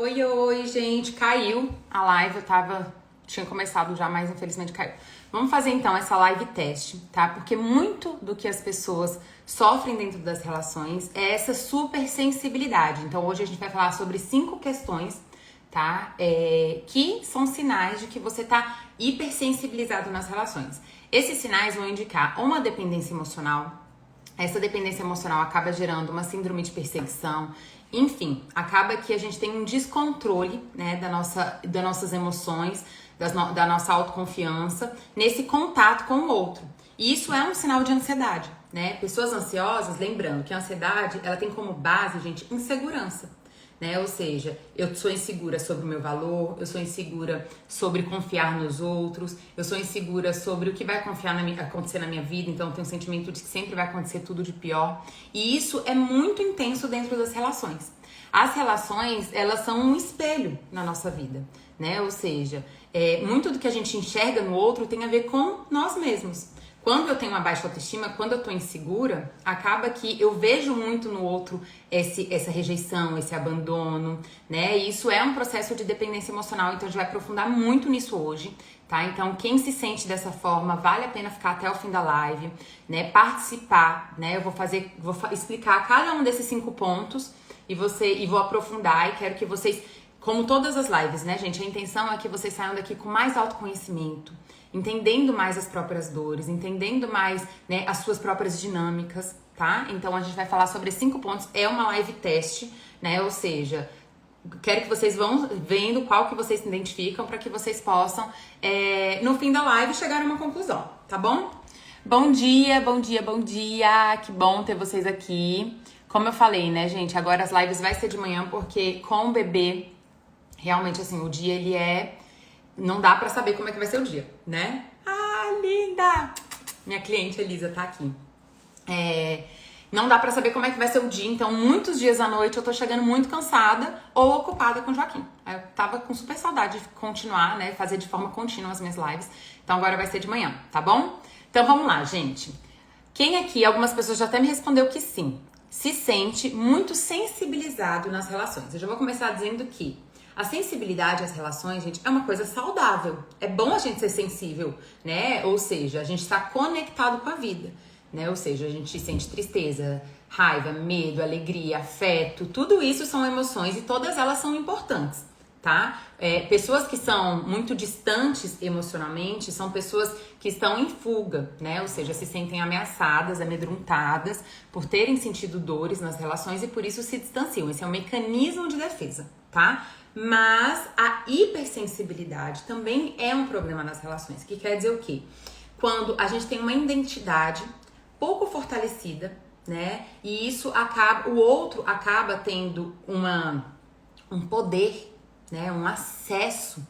Oi, oi, gente, caiu a live, tinha começado já, mas infelizmente caiu. Vamos fazer então essa live teste, tá? Porque muito do que as pessoas sofrem dentro das relações é essa supersensibilidade. Então hoje a gente vai falar sobre 5 questões, tá? Que são sinais de que você tá hipersensibilizado nas relações. Esses sinais vão indicar uma dependência emocional. Essa dependência emocional acaba gerando uma síndrome de perseguição. Enfim, acaba que a gente tem um descontrole, né, das nossas emoções, da nossa autoconfiança, nesse contato com o outro. E isso é um sinal de ansiedade, né? Pessoas ansiosas, lembrando que a ansiedade, ela tem como base, gente, insegurança, né? Ou seja, eu sou insegura sobre o meu valor, eu sou insegura sobre confiar nos outros, eu sou insegura sobre o que vai acontecer na minha vida, então eu tenho um sentimento de que sempre vai acontecer tudo de pior. E isso é muito intenso dentro das relações. As relações, elas são um espelho na nossa vida, né? Ou seja, muito do que a gente enxerga no outro tem a ver com nós mesmos. Quando eu tenho uma baixa autoestima, quando eu tô insegura, acaba que eu vejo muito no outro essa rejeição, esse abandono, né? E isso é um processo de dependência emocional, então a gente vai aprofundar muito nisso hoje, tá? Então, quem se sente dessa forma, vale a pena ficar até o fim da live, né? Participar, né? Eu vou explicar cada um desses 5 pontos e vou aprofundar e quero que vocês, como todas as lives, né, gente? A intenção é que vocês saiam daqui com mais autoconhecimento, entendendo mais as próprias dores, entendendo mais, né, as suas próprias dinâmicas, tá? Então a gente vai falar sobre 5 pontos. É uma live teste, né? Ou seja, quero que vocês vão vendo qual que vocês se identificam para que vocês possam, no fim da live, chegar a uma conclusão, tá bom? Bom dia, bom dia, bom dia! Que bom ter vocês aqui. Como eu falei, né, gente? Agora as lives vai ser de manhã porque com o bebê, realmente, assim, o dia ele não dá pra saber como é que vai ser o dia, né? Ah, linda! Minha cliente Elisa tá aqui. Não dá pra saber como é que vai ser o dia, então muitos dias à noite eu tô chegando muito cansada ou ocupada com o Joaquim. Eu tava com super saudade de continuar, né, fazer de forma contínua as minhas lives. Então agora vai ser de manhã, tá bom? Então vamos lá, gente. Quem aqui, algumas pessoas já até me respondeu que sim, se sente muito sensibilizado nas relações. Eu já vou começar dizendo que a sensibilidade às relações, gente, é uma coisa saudável. É bom a gente ser sensível, né? Ou seja, a gente está conectado com a vida, né? Ou seja, a gente sente tristeza, raiva, medo, alegria, afeto. Tudo isso são emoções e todas elas são importantes, tá? Pessoas que são muito distantes emocionalmente são pessoas que estão em fuga, né? Ou seja, se sentem ameaçadas, amedrontadas por terem sentido dores nas relações e por isso se distanciam. Esse é um mecanismo de defesa, tá? Mas a hipersensibilidade também é um problema nas relações, que quer dizer o quê? Quando a gente tem uma identidade pouco fortalecida, né? E o outro acaba tendo um poder, né? Um acesso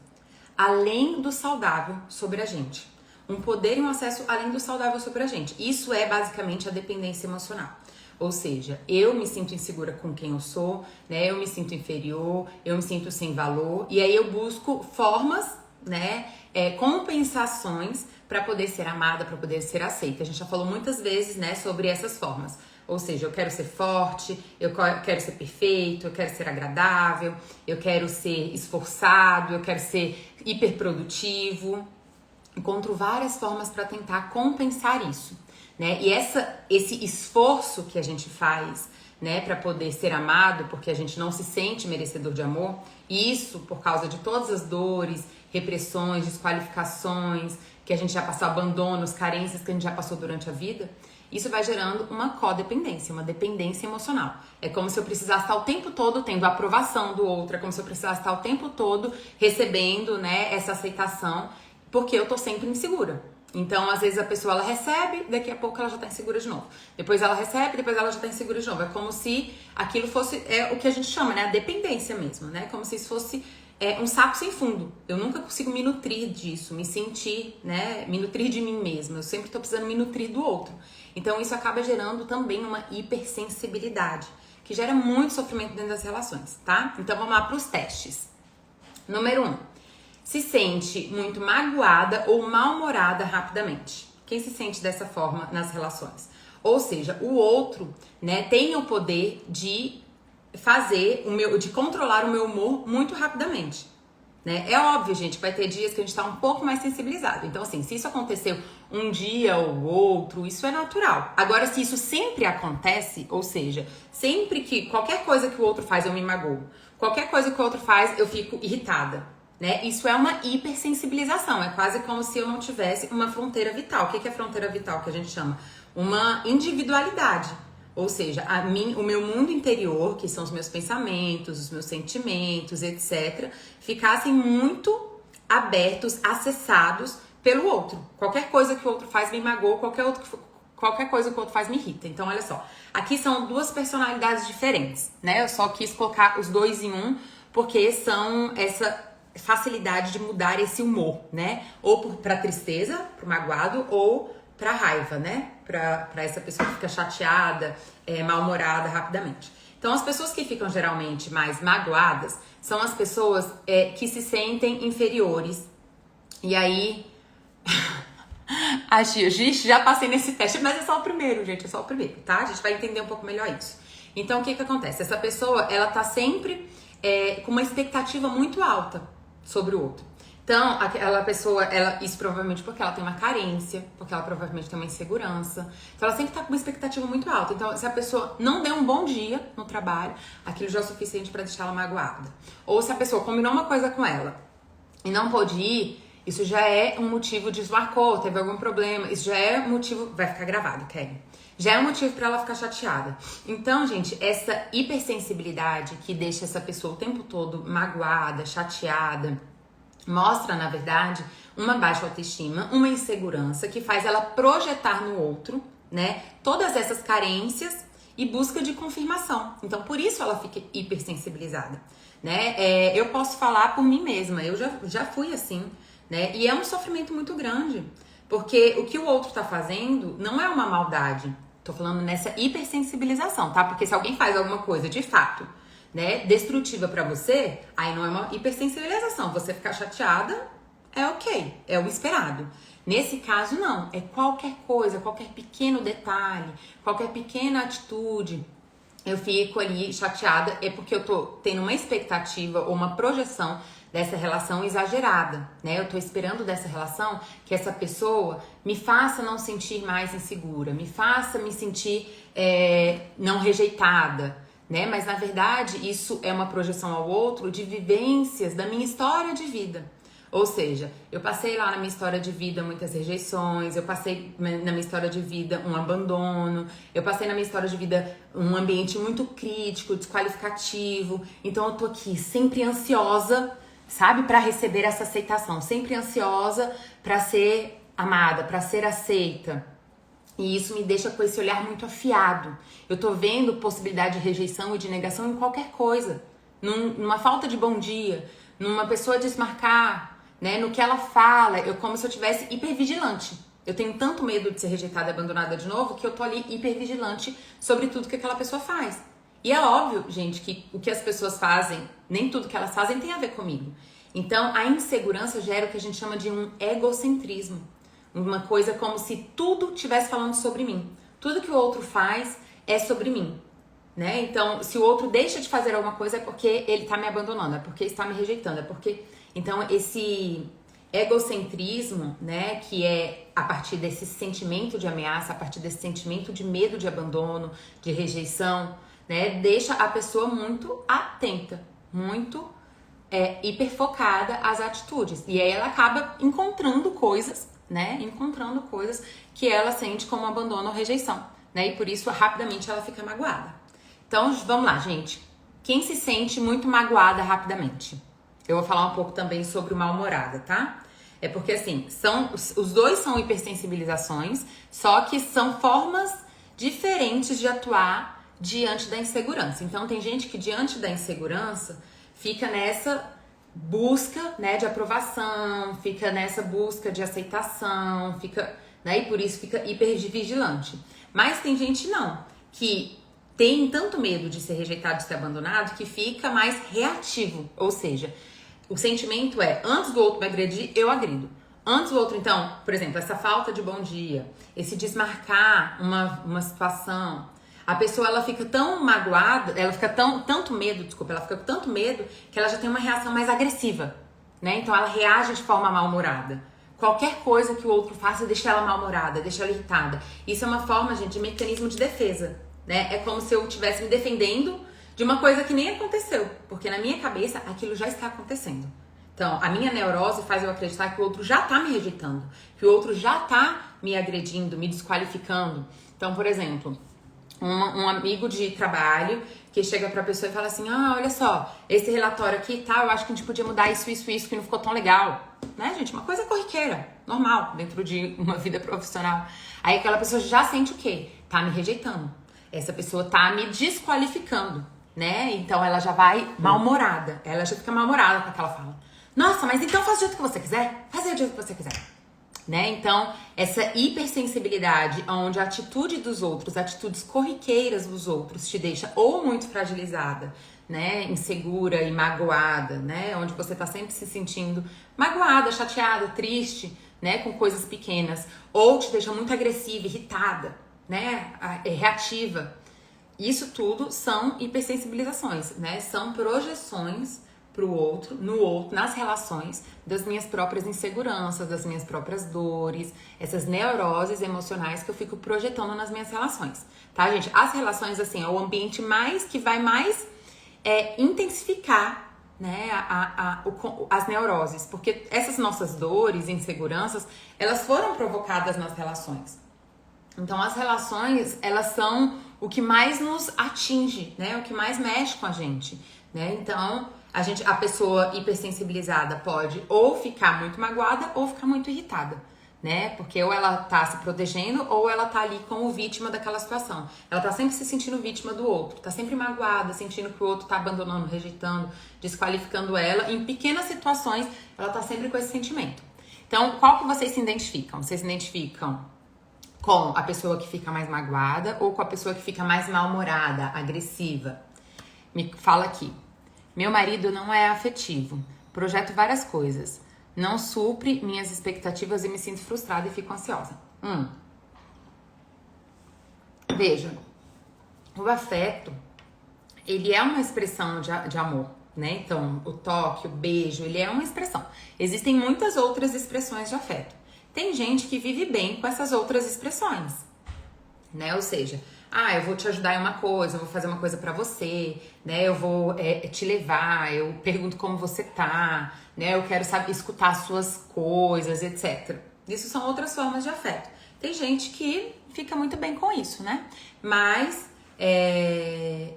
além do saudável sobre a gente. Um poder e um acesso além do saudável sobre a gente. Isso é basicamente a dependência emocional. Ou seja, eu me sinto insegura com quem eu sou, né? Eu me sinto inferior, eu me sinto sem valor. E aí eu busco formas, né? Compensações para poder ser amada, para poder ser aceita. A gente já falou muitas vezes, né? Sobre essas formas. Ou seja, eu quero ser forte, eu quero ser perfeito, eu quero ser agradável, eu quero ser esforçado, eu quero ser hiperprodutivo. Encontro várias formas para tentar compensar isso, né? E esse esforço que a gente faz, né, para poder ser amado, porque a gente não se sente merecedor de amor, e isso por causa de todas as dores, repressões, desqualificações que a gente já passou, abandonos, carências que a gente já passou durante a vida, isso vai gerando uma codependência, uma dependência emocional. É como se eu precisasse estar o tempo todo tendo a aprovação do outro, é como se eu precisasse estar o tempo todo recebendo, né, essa aceitação, porque eu tô sempre insegura. Então, às vezes a pessoa ela recebe, daqui a pouco ela já tá insegura de novo. Depois ela recebe, depois ela já tá insegura de novo. É como se aquilo fosse o que a gente chama, né, a dependência mesmo, né? Como se isso fosse um saco sem fundo. Eu nunca consigo me nutrir disso, me sentir, né, me nutrir de mim mesma. Eu sempre tô precisando me nutrir do outro. Então, isso acaba gerando também uma hipersensibilidade, que gera muito sofrimento dentro das relações, tá? Então, vamos lá pros testes. Número 1. Se sente muito magoada ou mal-humorada rapidamente. Quem se sente dessa forma nas relações? Ou seja, o outro, né, tem o poder de de controlar o meu humor muito rapidamente. Né? É óbvio, gente, vai ter dias que a gente tá um pouco mais sensibilizado. Então, assim, se isso aconteceu um dia ou outro, isso é natural. Agora, se isso sempre acontece, ou seja, sempre que qualquer coisa que o outro faz eu me magoo, qualquer coisa que o outro faz eu fico irritada, né? Isso é uma hipersensibilização. É quase como se eu não tivesse uma fronteira vital. O que é fronteira vital que a gente chama? Uma individualidade. Ou seja, o meu mundo interior, que são os meus pensamentos, os meus sentimentos, etc., ficassem muito abertos, acessados pelo outro. Qualquer coisa que o outro faz me magoa, qualquer coisa que o outro faz me irrita. Então, olha só, aqui são duas personalidades diferentes, né? Eu só quis colocar os dois em um, porque são essa facilidade de mudar esse humor, né? Ou pra tristeza, pro magoado, ou pra raiva, né? Pra essa pessoa que fica chateada, mal-humorada rapidamente. Então, as pessoas que ficam geralmente mais magoadas são as pessoas que se sentem inferiores. E aí, gente, já passei nesse teste, mas é só o primeiro, gente, é só o primeiro, tá? A gente vai entender um pouco melhor isso. Então, o que acontece? Essa pessoa, ela tá sempre com uma expectativa muito alta sobre o outro. Então, aquela pessoa, isso provavelmente porque ela tem uma carência, porque ela provavelmente tem uma insegurança. Então, ela sempre tá com uma expectativa muito alta. Então, se a pessoa não der um bom dia no trabalho, aquilo já é o suficiente pra deixar ela magoada. Ou se a pessoa combinou uma coisa com ela e não pôde ir, isso já é um motivo, desmarcou, teve algum problema, isso já é um motivo, vai ficar gravado, Kelly. Já é um motivo pra ela ficar chateada. Então, gente, essa hipersensibilidade que deixa essa pessoa o tempo todo magoada, chateada, mostra, na verdade, uma baixa autoestima, uma insegurança que faz ela projetar no outro, né, todas essas carências e busca de confirmação. Então, por isso ela fica hipersensibilizada, né? Eu posso falar por mim mesma, eu já fui assim, né? E é um sofrimento muito grande, porque o que o outro tá fazendo não é uma maldade. Tô falando nessa hipersensibilização, tá? Porque se alguém faz alguma coisa de fato, né, destrutiva pra você, aí não é uma hipersensibilização. Você ficar chateada é ok, é o esperado. Nesse caso, não. É qualquer coisa, qualquer pequeno detalhe, qualquer pequena atitude, eu fico ali chateada, é porque eu tô tendo uma expectativa ou uma projeção dessa relação exagerada, né? Eu tô esperando dessa relação que essa pessoa me faça não sentir mais insegura, me faça me sentir não rejeitada, né? Mas na verdade isso é uma projeção ao outro de vivências da minha história de vida. Ou seja, eu passei lá na minha história de vida muitas rejeições, eu passei na minha história de vida um abandono, eu passei na minha história de vida um ambiente muito crítico, desqualificativo. Então eu tô aqui sempre ansiosa, sabe, para receber essa aceitação, sempre ansiosa para ser amada, para ser aceita. E isso me deixa com esse olhar muito afiado. Eu tô vendo possibilidade de rejeição e de negação em qualquer coisa. Numa falta de bom dia, numa pessoa desmarcar, né? No que ela fala, como se eu tivesse hipervigilante. Eu tenho tanto medo de ser rejeitada e abandonada de novo que eu tô ali hipervigilante sobre tudo que aquela pessoa faz. E é óbvio, gente, que o que as pessoas fazem, nem tudo que elas fazem tem a ver comigo. Então, a insegurança gera o que a gente chama de um egocentrismo. Uma coisa como se tudo estivesse falando sobre mim. Tudo que o outro faz é sobre mim, né? Então, se o outro deixa de fazer alguma coisa é porque ele tá me abandonando, é porque está me rejeitando, é porque... Então, esse egocentrismo, né, que é a partir desse sentimento de ameaça, a partir desse sentimento de medo de abandono, de rejeição, né, deixa a pessoa muito atenta, muito hiperfocada às atitudes. E aí ela acaba encontrando coisas, né, que ela sente como abandono ou rejeição, né, e por isso rapidamente ela fica magoada. Então, vamos lá, gente. Quem se sente muito magoada rapidamente? Eu vou falar um pouco também sobre o mal-humorada, tá? É porque, assim, os dois são hipersensibilizações, só que são formas diferentes de atuar diante da insegurança. Então, tem gente que diante da insegurança fica nessa busca, né, de aprovação, fica nessa busca de aceitação, fica, né, e por isso fica hipervigilante. Mas tem gente não, que tem tanto medo de ser rejeitado, de ser abandonado, que fica mais reativo, ou seja, o sentimento é, antes do outro me agredir, eu agrido. Antes do outro, então, por exemplo, essa falta de bom dia, esse desmarcar uma situação, A pessoa, ela fica tão magoada, ela fica tanto medo, desculpa, ela fica com tanto medo que ela já tem uma reação mais agressiva, né? Então ela reage de forma mal-humorada. Qualquer coisa que o outro faça deixa ela mal-humorada, deixa ela irritada. Isso é uma forma, gente, de mecanismo de defesa, né? É como se eu estivesse me defendendo de uma coisa que nem aconteceu, porque na minha cabeça aquilo já está acontecendo. Então, a minha neurose faz eu acreditar que o outro já tá me rejeitando, que o outro já tá me agredindo, me desqualificando. Então, por exemplo, um amigo de trabalho que chega pra pessoa e fala assim: ah, olha só, esse relatório aqui e tal, eu acho que a gente podia mudar isso, que não ficou tão legal. Né, gente? Uma coisa corriqueira, normal, dentro de uma vida profissional. Aí aquela pessoa já sente o quê? Tá me rejeitando. Essa pessoa tá me desqualificando, né? Então ela já vai mal-humorada. Ela já fica mal-humorada com aquela fala. Nossa, mas então faz do jeito que você quiser. Faz do jeito que você quiser. Né? Então, essa hipersensibilidade, onde a atitude dos outros, atitudes corriqueiras dos outros te deixa ou muito fragilizada, né, insegura e magoada, né, onde você tá sempre se sentindo magoada, chateada, triste, né, com coisas pequenas, ou te deixa muito agressiva, irritada, né, reativa. Isso tudo são hipersensibilizações, né, são projeções pro outro, no outro, nas relações, das minhas próprias inseguranças, das minhas próprias dores, essas neuroses emocionais que eu fico projetando nas minhas relações, tá, gente? As relações, assim, é o ambiente que vai mais intensificar, né, as neuroses, porque essas nossas dores e inseguranças, elas foram provocadas nas relações. Então, as relações, elas são o que mais nos atinge, né, o que mais mexe com a gente, né? Então, a pessoa hipersensibilizada pode ou ficar muito magoada ou ficar muito irritada, né? Porque ou ela tá se protegendo ou ela tá ali como vítima daquela situação. Ela tá sempre se sentindo vítima do outro, tá sempre magoada, sentindo que o outro tá abandonando, rejeitando, desqualificando ela. Em pequenas situações, ela tá sempre com esse sentimento. Então, qual que vocês se identificam? Vocês se identificam com a pessoa que fica mais magoada ou com a pessoa que fica mais mal-humorada, agressiva? Me fala aqui. Meu marido não é afetivo. Projeto várias coisas. Não supre minhas expectativas e me sinto frustrada e fico ansiosa. Veja, o afeto, ele é uma expressão de amor, né? Então, o toque, o beijo, ele é uma expressão. Existem muitas outras expressões de afeto. Tem gente que vive bem com essas outras expressões, né? Ou seja, eu vou te ajudar em uma coisa, eu vou fazer uma coisa pra você, né? Eu vou te levar, eu pergunto como você tá, né? Eu quero escutar as suas coisas, etc. Isso são outras formas de afeto. Tem gente que fica muito bem com isso, né? Mas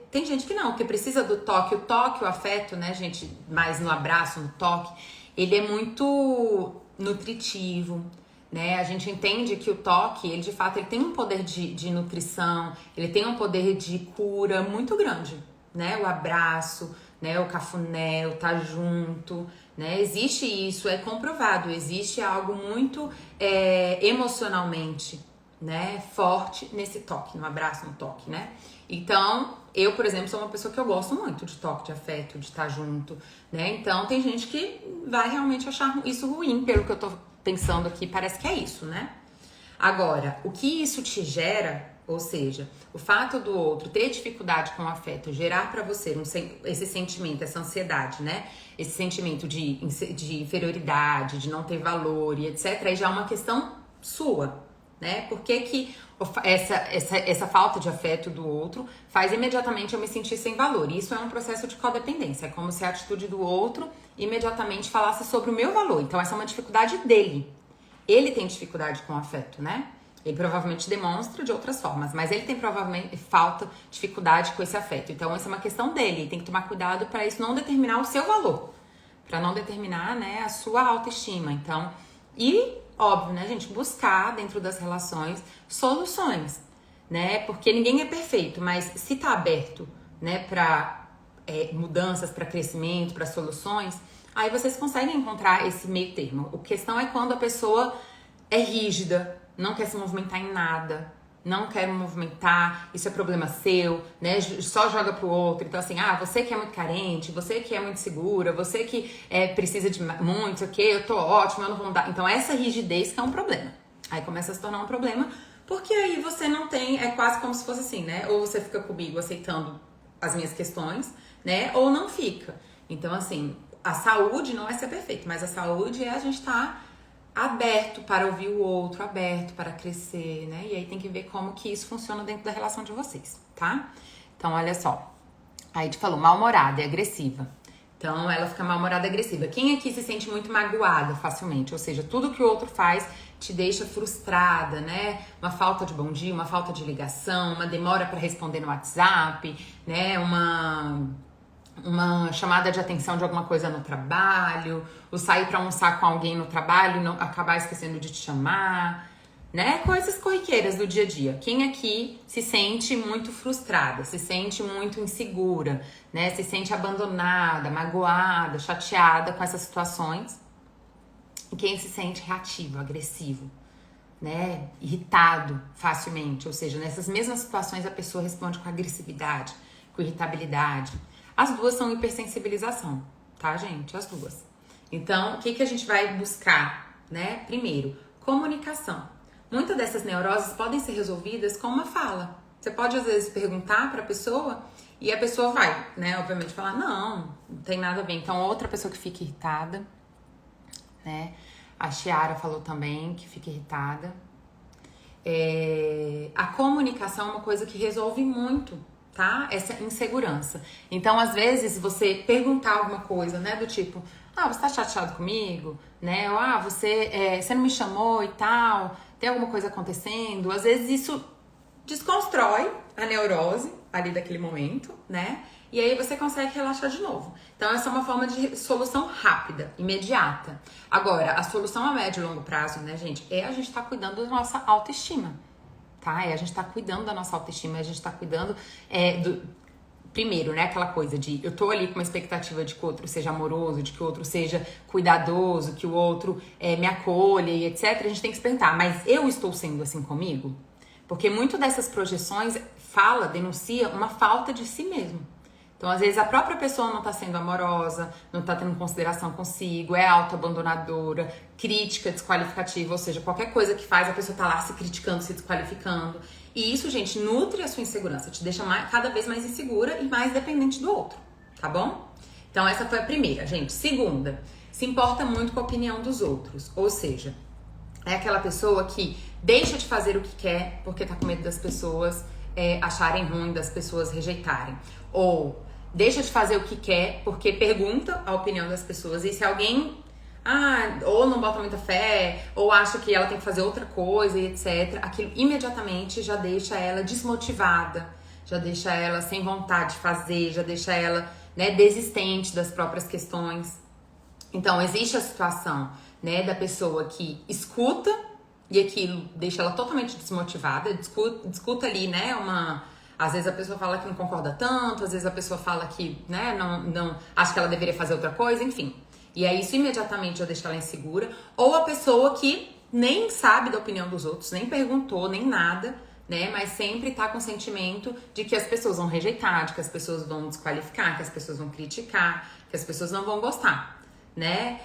tem gente que não, que precisa do toque. O toque, o afeto, né, gente? Mais no abraço, no toque, ele é muito nutritivo, né? A gente entende que o toque, ele de fato, ele tem um poder de nutrição, ele tem um poder de cura muito grande, né? O abraço, né? O cafuné, o tá junto, né? Existe isso, é comprovado, existe algo muito emocionalmente, né? Forte nesse toque, no abraço, no toque, né? Então, eu, por exemplo, sou uma pessoa que eu gosto muito de toque, de afeto, de estar junto, né? Então, tem gente que vai realmente achar isso ruim, pelo que eu tô pensando aqui, parece que é isso, né? Agora, o que isso te gera, ou seja, o fato do outro ter dificuldade com o afeto, gerar pra você esse sentimento, essa ansiedade, né? Esse sentimento de inferioridade, de não ter valor e etc. Aí já é uma questão sua, né? Por que essa falta de afeto do outro faz imediatamente eu me sentir sem valor? Isso é um processo de codependência. É como se a atitude do outro imediatamente falasse sobre o meu valor. Então essa é uma dificuldade dele. Ele tem dificuldade com o afeto, né? Ele provavelmente demonstra de outras formas, mas ele tem provavelmente dificuldade com esse afeto. Então essa é uma questão dele. Ele tem que tomar cuidado para isso não determinar o seu valor, para não determinar, né, a sua autoestima. Então, óbvio, né, gente, buscar dentro das relações soluções, né? Porque ninguém é perfeito, mas se tá aberto, né, para mudanças, para crescimento, para soluções, aí vocês conseguem encontrar esse meio termo. A questão é quando a pessoa é rígida, não quer se movimentar em nada, não quer movimentar, isso é problema seu, né? Só joga pro outro. Então, assim, você que é muito carente, você que é muito segura, você que precisa de muito, ok, eu tô ótima, eu não vou mudar. Então, essa rigidez que é um problema. Aí começa a se tornar um problema Porque aí você não tem, é quase como se fosse assim, né? Ou você fica comigo aceitando as minhas questões, né? Ou não fica. Então, assim, a saúde não é ser perfeito, mas a saúde é a gente estar aberto para ouvir o outro, aberto para crescer, né? E aí tem que ver como que isso funciona dentro da relação de vocês, tá? Então, olha só. Aí te falou mal-humorada e agressiva. Então, ela fica mal-humorada e agressiva. Quem aqui se sente muito magoada facilmente? Ou seja, tudo que o outro faz te deixa frustrada, né? Uma falta de bom dia, uma falta de ligação, uma demora para responder no WhatsApp, né? Uma chamada de atenção de alguma coisa no trabalho, o sair para almoçar com alguém no trabalho e não acabar esquecendo de te chamar, né? Coisas corriqueiras do dia a dia. Quem aqui se sente muito frustrada, se sente muito insegura, né? Se sente abandonada, magoada, chateada com essas situações. E quem se sente reativo, agressivo, né? Irritado facilmente, ou seja, nessas mesmas situações a pessoa responde com agressividade, com irritabilidade. As duas são hipersensibilização, tá, gente? As duas. Então, o que a gente vai buscar, né? Primeiro, comunicação. Muitas dessas neuroses podem ser resolvidas com uma fala. Você pode, às vezes, perguntar para a pessoa e a pessoa vai, né? Obviamente, falar, não tem nada a ver. Então, outra pessoa que fica irritada, né? A Chiara falou também que fica irritada. A comunicação é uma coisa que resolve muito, tá? Essa insegurança. Então, às vezes, você perguntar alguma coisa, né? Do tipo, você tá chateado comigo? Né? Ou, você não me chamou e tal? Tem alguma coisa acontecendo? Às vezes, isso desconstrói a neurose ali daquele momento, né? E aí você consegue relaxar de novo. Então, essa é uma forma de solução rápida, imediata. Agora, a solução a médio e longo prazo, né, gente? É a gente estar cuidando da nossa autoestima, tá? É a gente tá cuidando da nossa autoestima, a gente tá cuidando primeiro, né, aquela coisa de eu tô ali com uma expectativa de que o outro seja amoroso, de que o outro seja cuidadoso, que o outro me acolha e etc. A gente tem que se perguntar, mas eu estou sendo assim comigo? Porque muito dessas projeções denuncia uma falta de si mesmo. Então, às vezes, a própria pessoa não tá sendo amorosa, não tá tendo consideração consigo, é autoabandonadora, crítica, desqualificativa, ou seja, qualquer coisa que faz, a pessoa tá lá se criticando, se desqualificando. E isso, gente, nutre a sua insegurança, te deixa cada vez mais insegura e mais dependente do outro, tá bom? Então, essa foi a primeira, gente. Segunda, se importa muito com a opinião dos outros, ou seja, é aquela pessoa que deixa de fazer o que quer porque tá com medo das pessoas acharem ruim, das pessoas rejeitarem. Ou deixa de fazer o que quer porque pergunta a opinião das pessoas. E se alguém ou não bota muita fé, ou acha que ela tem que fazer outra coisa e etc., aquilo imediatamente já deixa ela desmotivada, já deixa ela sem vontade de fazer, já deixa ela, né, desistente das próprias questões. Então, existe a situação, né, da pessoa que escuta e aquilo deixa ela totalmente desmotivada, discuta ali, né, às vezes a pessoa fala que não concorda tanto, às vezes a pessoa fala que, né, não acha que ela deveria fazer outra coisa, enfim. E aí isso imediatamente já deixa ela insegura. Ou a pessoa que nem sabe da opinião dos outros, nem perguntou, nem nada, né, mas sempre tá com o sentimento de que as pessoas vão rejeitar, de que as pessoas vão desqualificar, que as pessoas vão criticar, que as pessoas não vão gostar, né?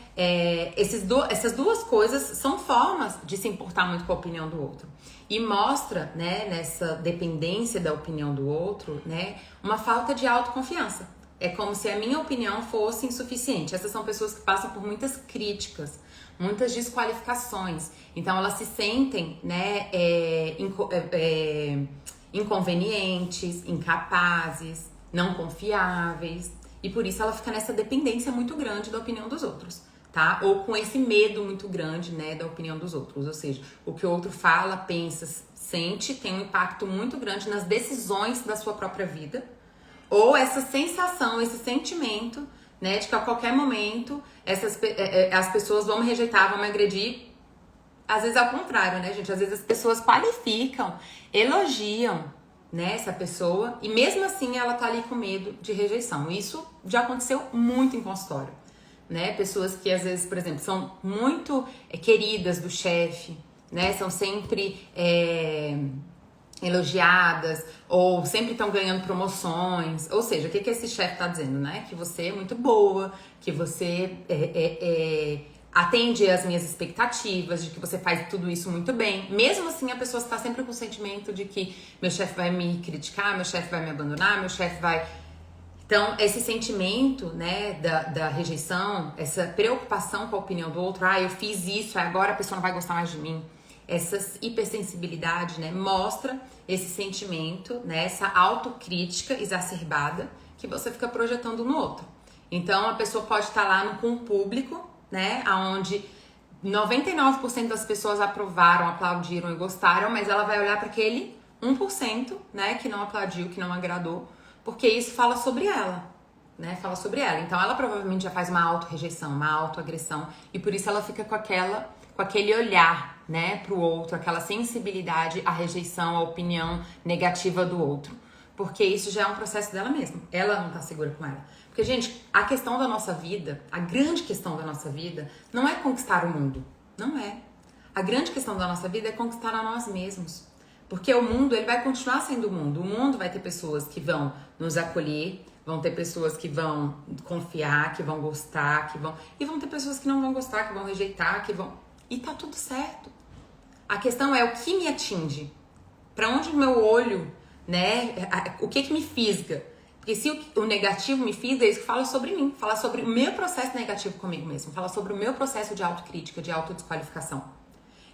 Essas duas coisas são formas de se importar muito com a opinião do outro. E mostra, né, nessa dependência da opinião do outro, né, uma falta de autoconfiança. É como se a minha opinião fosse insuficiente. Essas são pessoas que passam por muitas críticas, muitas desqualificações. Então elas se sentem, né, inconvenientes, incapazes, não confiáveis. E por isso ela fica nessa dependência muito grande da opinião dos outros, tá? Ou com esse medo muito grande, né, da opinião dos outros. Ou seja, o que o outro fala, pensa, sente, tem um impacto muito grande nas decisões da sua própria vida. Ou essa sensação, esse sentimento, né, de que a qualquer momento as pessoas vão me rejeitar, vão me agredir. Às vezes ao contrário, né, gente? Às vezes as pessoas qualificam, elogiam, né, essa pessoa, e mesmo assim ela tá ali com medo de rejeição. Isso já aconteceu muito em consultório, né? Pessoas que às vezes, por exemplo, são muito queridas do chefe, né? São sempre elogiadas, ou sempre estão ganhando promoções. Ou seja, o que esse chefe tá dizendo, né? Que você é muito boa, que você atende às minhas expectativas, de que você faz tudo isso muito bem. Mesmo assim, a pessoa está sempre com o sentimento de que meu chefe vai me criticar, meu chefe vai me abandonar, meu chefe vai... Então, esse sentimento, né, da rejeição, essa preocupação com a opinião do outro, eu fiz isso, agora a pessoa não vai gostar mais de mim. Essa hipersensibilidade, né, mostra esse sentimento, né, essa autocrítica exacerbada que você fica projetando no outro. Então, a pessoa pode estar lá com um público, né, onde 99% das pessoas aprovaram, aplaudiram e gostaram, mas ela vai olhar para aquele 1%, né, que não aplaudiu, que não agradou, porque isso fala sobre ela, né? Fala sobre ela. Então ela provavelmente já faz uma auto-rejeição, uma auto-agressão, e por isso ela fica com aquele olhar, né, pro outro, aquela sensibilidade à rejeição, à opinião negativa do outro. Porque isso já é um processo dela mesma. Ela não tá segura com ela. Porque, gente, a questão da nossa vida, a grande questão da nossa vida, não é conquistar o mundo. Não é. A grande questão da nossa vida é conquistar a nós mesmos. Porque o mundo, ele vai continuar sendo o mundo. O mundo vai ter pessoas que vão nos acolher, vão ter pessoas que vão confiar, que vão gostar, e vão ter pessoas que não vão gostar, que vão rejeitar, e tá tudo certo. A questão é o que me atinge. Pra onde o meu olho, né, o que me fisga. Porque se o negativo me fisga, é isso que fala sobre mim, fala sobre o meu processo negativo comigo mesmo, fala sobre o meu processo de autocrítica, de autodesqualificação.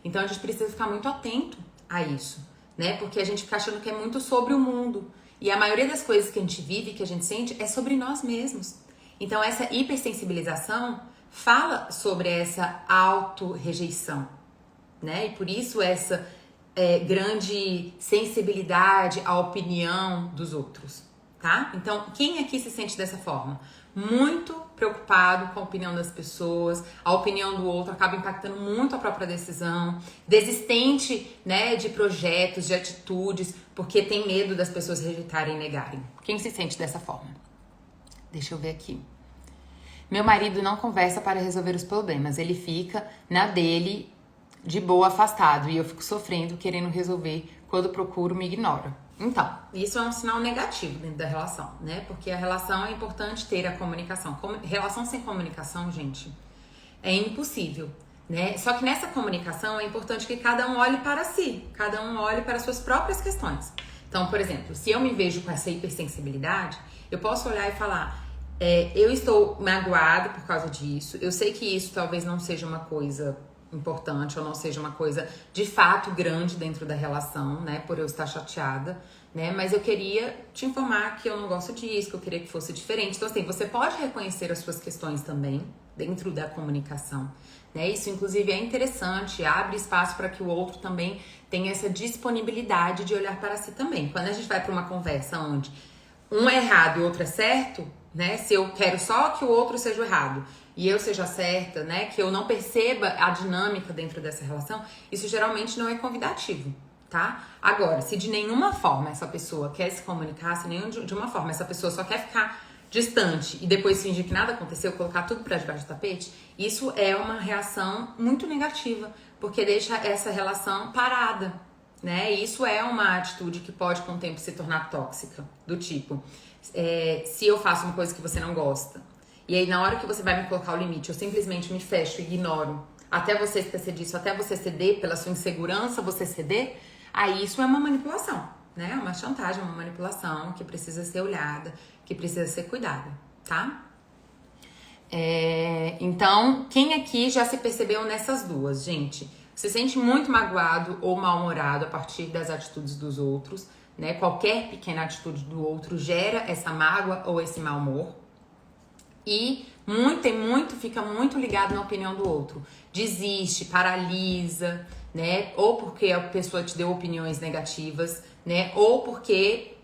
Então a gente precisa ficar muito atento a isso. Né? Porque a gente fica achando que é muito sobre o mundo. E a maioria das coisas que a gente vive, que a gente sente, é sobre nós mesmos. Então essa hipersensibilização fala sobre essa auto-rejeição, né? E por isso essa grande sensibilidade à opinião dos outros, tá? Então, quem aqui se sente dessa forma? Muito preocupado com a opinião das pessoas, a opinião do outro acaba impactando muito a própria decisão, desistente, né, de projetos, de atitudes, porque tem medo das pessoas rejeitarem e negarem. Quem se sente dessa forma? Deixa eu ver aqui. Meu marido não conversa para resolver os problemas, ele fica na dele, de boa, afastado, e eu fico sofrendo, querendo resolver, quando procuro me ignora. Então, isso é um sinal negativo dentro da relação, né? Porque a relação é importante ter a comunicação. Relação sem comunicação, gente, é impossível, né? Só que nessa comunicação é importante que cada um olhe para si, cada um olhe para suas próprias questões. Então, por exemplo, se eu me vejo com essa hipersensibilidade, eu posso olhar e falar, eu estou magoado por causa disso, eu sei que isso talvez não seja uma coisa importante ou não seja uma coisa de fato grande dentro da relação, né, por eu estar chateada, né, mas eu queria te informar que eu não gosto disso, que eu queria que fosse diferente. Então, assim, você pode reconhecer as suas questões também dentro da comunicação, né, isso inclusive é interessante, abre espaço para que o outro também tenha essa disponibilidade de olhar para si também. Quando a gente vai para uma conversa onde um é errado e o outro é certo, né, se eu quero só que o outro seja o errado e eu seja certa, né, que eu não perceba a dinâmica dentro dessa relação, isso geralmente não é convidativo, tá? Agora, se de nenhuma forma essa pessoa quer se comunicar, se de uma forma essa pessoa só quer ficar distante e depois fingir que nada aconteceu, colocar tudo pra debaixo do tapete, isso é uma reação muito negativa, porque deixa essa relação parada, né? E isso é uma atitude que pode com o tempo se tornar tóxica, do tipo, se eu faço uma coisa que você não gosta, e aí na hora que você vai me colocar o limite, eu simplesmente me fecho, ignoro, até você esquecer disso, até você ceder, pela sua insegurança, você ceder, aí isso é uma manipulação, né? É uma chantagem, uma manipulação que precisa ser olhada, que precisa ser cuidada, tá? Então, quem aqui já se percebeu nessas duas, gente? Se sente muito magoado ou mal-humorado a partir das atitudes dos outros, né? Qualquer pequena atitude do outro gera essa mágoa ou esse mau humor. E fica muito ligado na opinião do outro. Desiste, paralisa, né? Ou porque a pessoa te deu opiniões negativas, né? Ou porque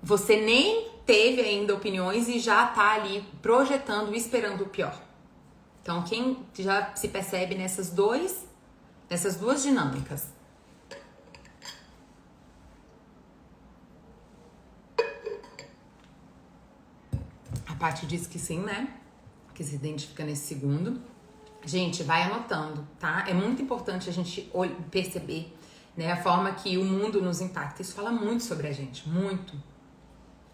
você nem teve ainda opiniões e já tá ali projetando e esperando o pior. Então, quem já se percebe nessas duas dinâmicas? A Paty disse que sim, né? Que se identifica nesse segundo. Gente, vai anotando, tá? É muito importante a gente perceber, né, a forma que o mundo nos impacta. Isso fala muito sobre a gente, muito,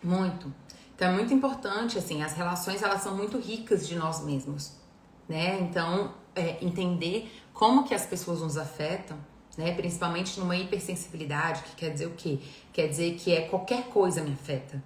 muito. Então é muito importante, assim, as relações, elas são muito ricas de nós mesmos, né? Então, entender como que as pessoas nos afetam, né? Principalmente numa hipersensibilidade, que quer dizer o quê? Quer dizer que qualquer coisa me afeta.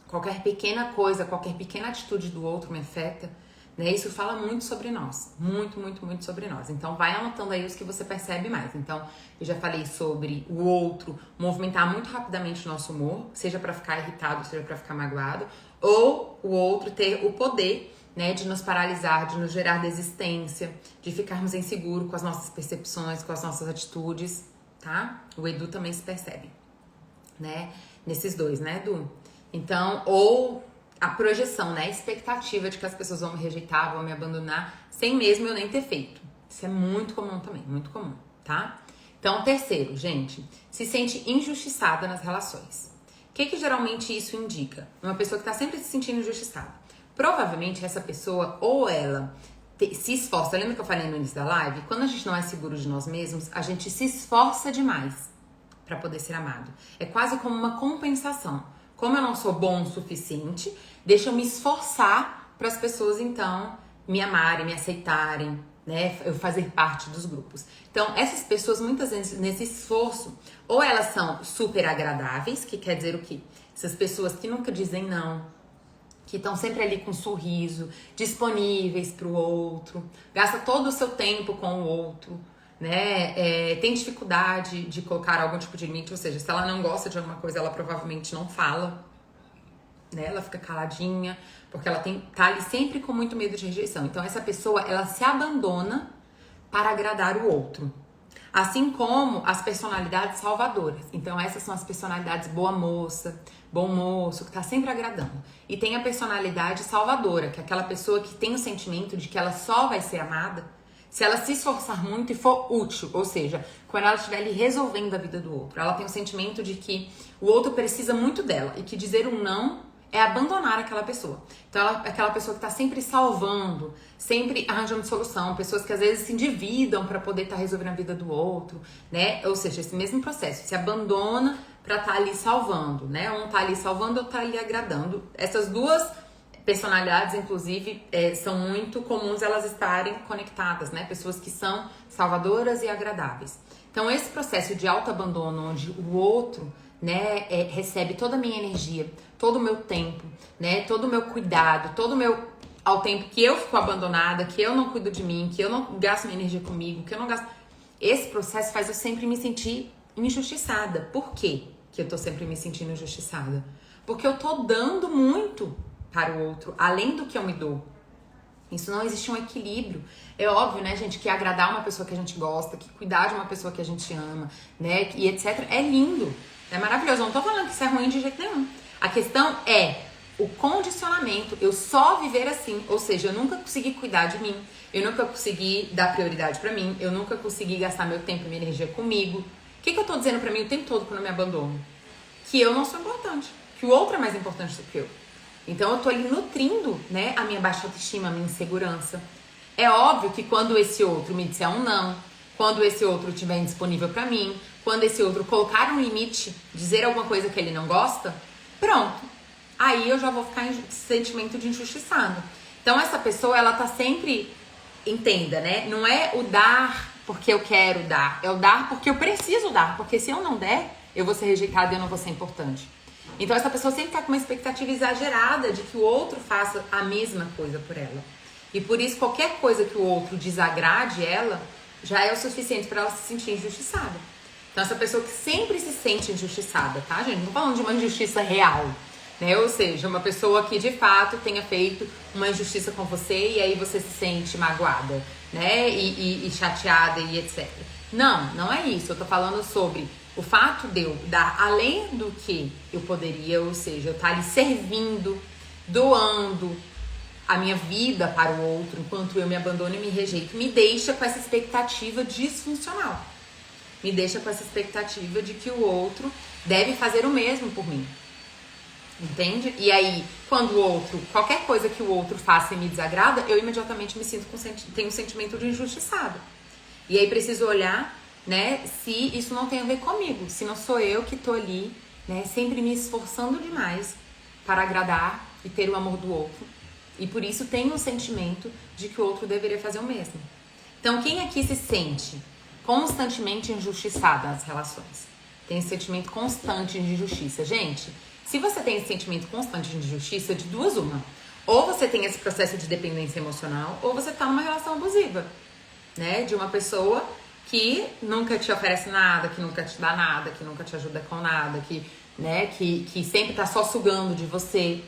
Qualquer pequena coisa, qualquer pequena atitude do outro me afeta, né? Isso fala muito sobre nós. Muito, muito, muito sobre nós. Então, vai anotando aí os que você percebe mais. Então, eu já falei sobre o outro movimentar muito rapidamente o nosso humor, seja pra ficar irritado, seja pra ficar magoado, ou o outro ter o poder, né, de nos paralisar, de nos gerar desistência, de ficarmos inseguros com as nossas percepções, com as nossas atitudes, tá? O Edu também se percebe, né? Nesses dois, né, Edu? Então, ou a projeção, né? A expectativa de que as pessoas vão me rejeitar, vão me abandonar, sem mesmo eu nem ter feito. Isso é muito comum também, muito comum, tá? Então, terceiro, gente, se sente injustiçada nas relações. O que geralmente isso indica? Uma pessoa que tá sempre se sentindo injustiçada. Provavelmente essa pessoa, ou ela se esforça, lembra que eu falei no início da live? Quando a gente não é seguro de nós mesmos, a gente se esforça demais para poder ser amado. É quase como uma compensação. Como eu não sou bom o suficiente, deixa eu me esforçar para as pessoas, então, me amarem, me aceitarem, né? Eu fazer parte dos grupos. Então, essas pessoas, muitas vezes, nesse esforço, ou elas são super agradáveis, que quer dizer o quê? Essas pessoas que nunca dizem não, que estão sempre ali com um sorriso, disponíveis para o outro, gasta todo o seu tempo com o outro, né? Tem dificuldade de colocar algum tipo de limite, ou seja, se ela não gosta de alguma coisa, ela provavelmente não fala, né? Ela fica caladinha, porque ela tá ali sempre com muito medo de rejeição. Então, essa pessoa, ela se abandona para agradar o outro. Assim como as personalidades salvadoras. Então, essas são as personalidades boa moça, bom moço, que tá sempre agradando. E tem a personalidade salvadora, que é aquela pessoa que tem o sentimento de que ela só vai ser amada se ela se esforçar muito e for útil. Ou seja, quando ela estiver ali resolvendo a vida do outro. Ela tem o sentimento de que o outro precisa muito dela e que dizer um não é abandonar aquela pessoa. Então, ela é aquela pessoa que tá sempre salvando, sempre arranjando solução. Pessoas que às vezes se endividam para poder estar resolvendo a vida do outro, né? Ou seja, esse mesmo processo, se abandona para estar ali salvando, né? Um tá ali salvando, outro tá ali agradando. Essas duas personalidades, inclusive, são muito comuns elas estarem conectadas, né? Pessoas que são salvadoras e agradáveis. Então, esse processo de autoabandono, onde o outro, né, recebe toda a minha energia, todo o meu tempo, né, todo o meu cuidado, todo o meu... Ao tempo que eu fico abandonada, que eu não cuido de mim, que eu não gasto minha energia comigo, que eu não gasto... Esse processo faz eu sempre me sentir injustiçada. Por quê que eu tô sempre me sentindo injustiçada? Porque eu tô dando muito para o outro, além do que eu me dou. Isso não existe um equilíbrio. É óbvio, né, gente, que agradar uma pessoa que a gente gosta, que cuidar de uma pessoa que a gente ama, né, e etc. é lindo, é maravilhoso. Eu não tô falando que isso é ruim de jeito nenhum. A questão é o condicionamento, eu só viver assim, ou seja, eu nunca consegui cuidar de mim, eu nunca consegui dar prioridade pra mim, eu nunca consegui gastar meu tempo e minha energia comigo. O que eu tô dizendo pra mim o tempo todo quando eu me abandono? Que eu não sou importante, que o outro é mais importante do que eu. Então eu tô ali nutrindo, né, a minha baixa autoestima, a minha insegurança. É óbvio que quando esse outro me disser um não, quando esse outro estiver indisponível pra mim, quando esse outro colocar um limite, dizer alguma coisa que ele não gosta, pronto. Aí eu já vou ficar em sentimento de injustiçado. Então essa pessoa, ela tá sempre, entenda, né? Não é o dar porque eu quero dar, é o dar porque eu preciso dar. Porque se eu não der, eu vou ser rejeitada e eu não vou ser importante. Então essa pessoa sempre tá com uma expectativa exagerada de que o outro faça a mesma coisa por ela. E por isso qualquer coisa que o outro desagrade ela, já é o suficiente para ela se sentir injustiçada. Então essa pessoa que sempre se sente injustiçada, tá, gente? Não tô falando de uma injustiça real, né? Ou seja, uma pessoa que de fato tenha feito uma injustiça com você e aí você se sente magoada, né? E chateada e etc. Não, não é isso. Eu tô falando sobre o fato de eu dar além do que eu poderia, ou seja, eu estar ali servindo, doando a minha vida para o outro, enquanto eu me abandono e me rejeito, me deixa com essa expectativa disfuncional. Me deixa com essa expectativa de que o outro deve fazer o mesmo por mim. Entende? E aí, quando o outro, qualquer coisa que o outro faça e me desagrada, eu imediatamente me sinto tenho um sentimento de injustiçado. E aí preciso olhar, né, se isso não tem a ver comigo, se não sou eu que tô ali, né, sempre me esforçando demais para agradar e ter o amor do outro. E por isso tenho o sentimento de que o outro deveria fazer o mesmo. Então, quem aqui se sente constantemente injustiçada nas relações? Tem esse sentimento constante de injustiça. Gente, se você tem esse sentimento constante de injustiça, de duas uma. Ou você tem esse processo de dependência emocional, ou você tá numa relação abusiva, né? De uma pessoa que nunca te oferece nada, que nunca te dá nada, que nunca te ajuda com nada, que sempre tá só sugando de você.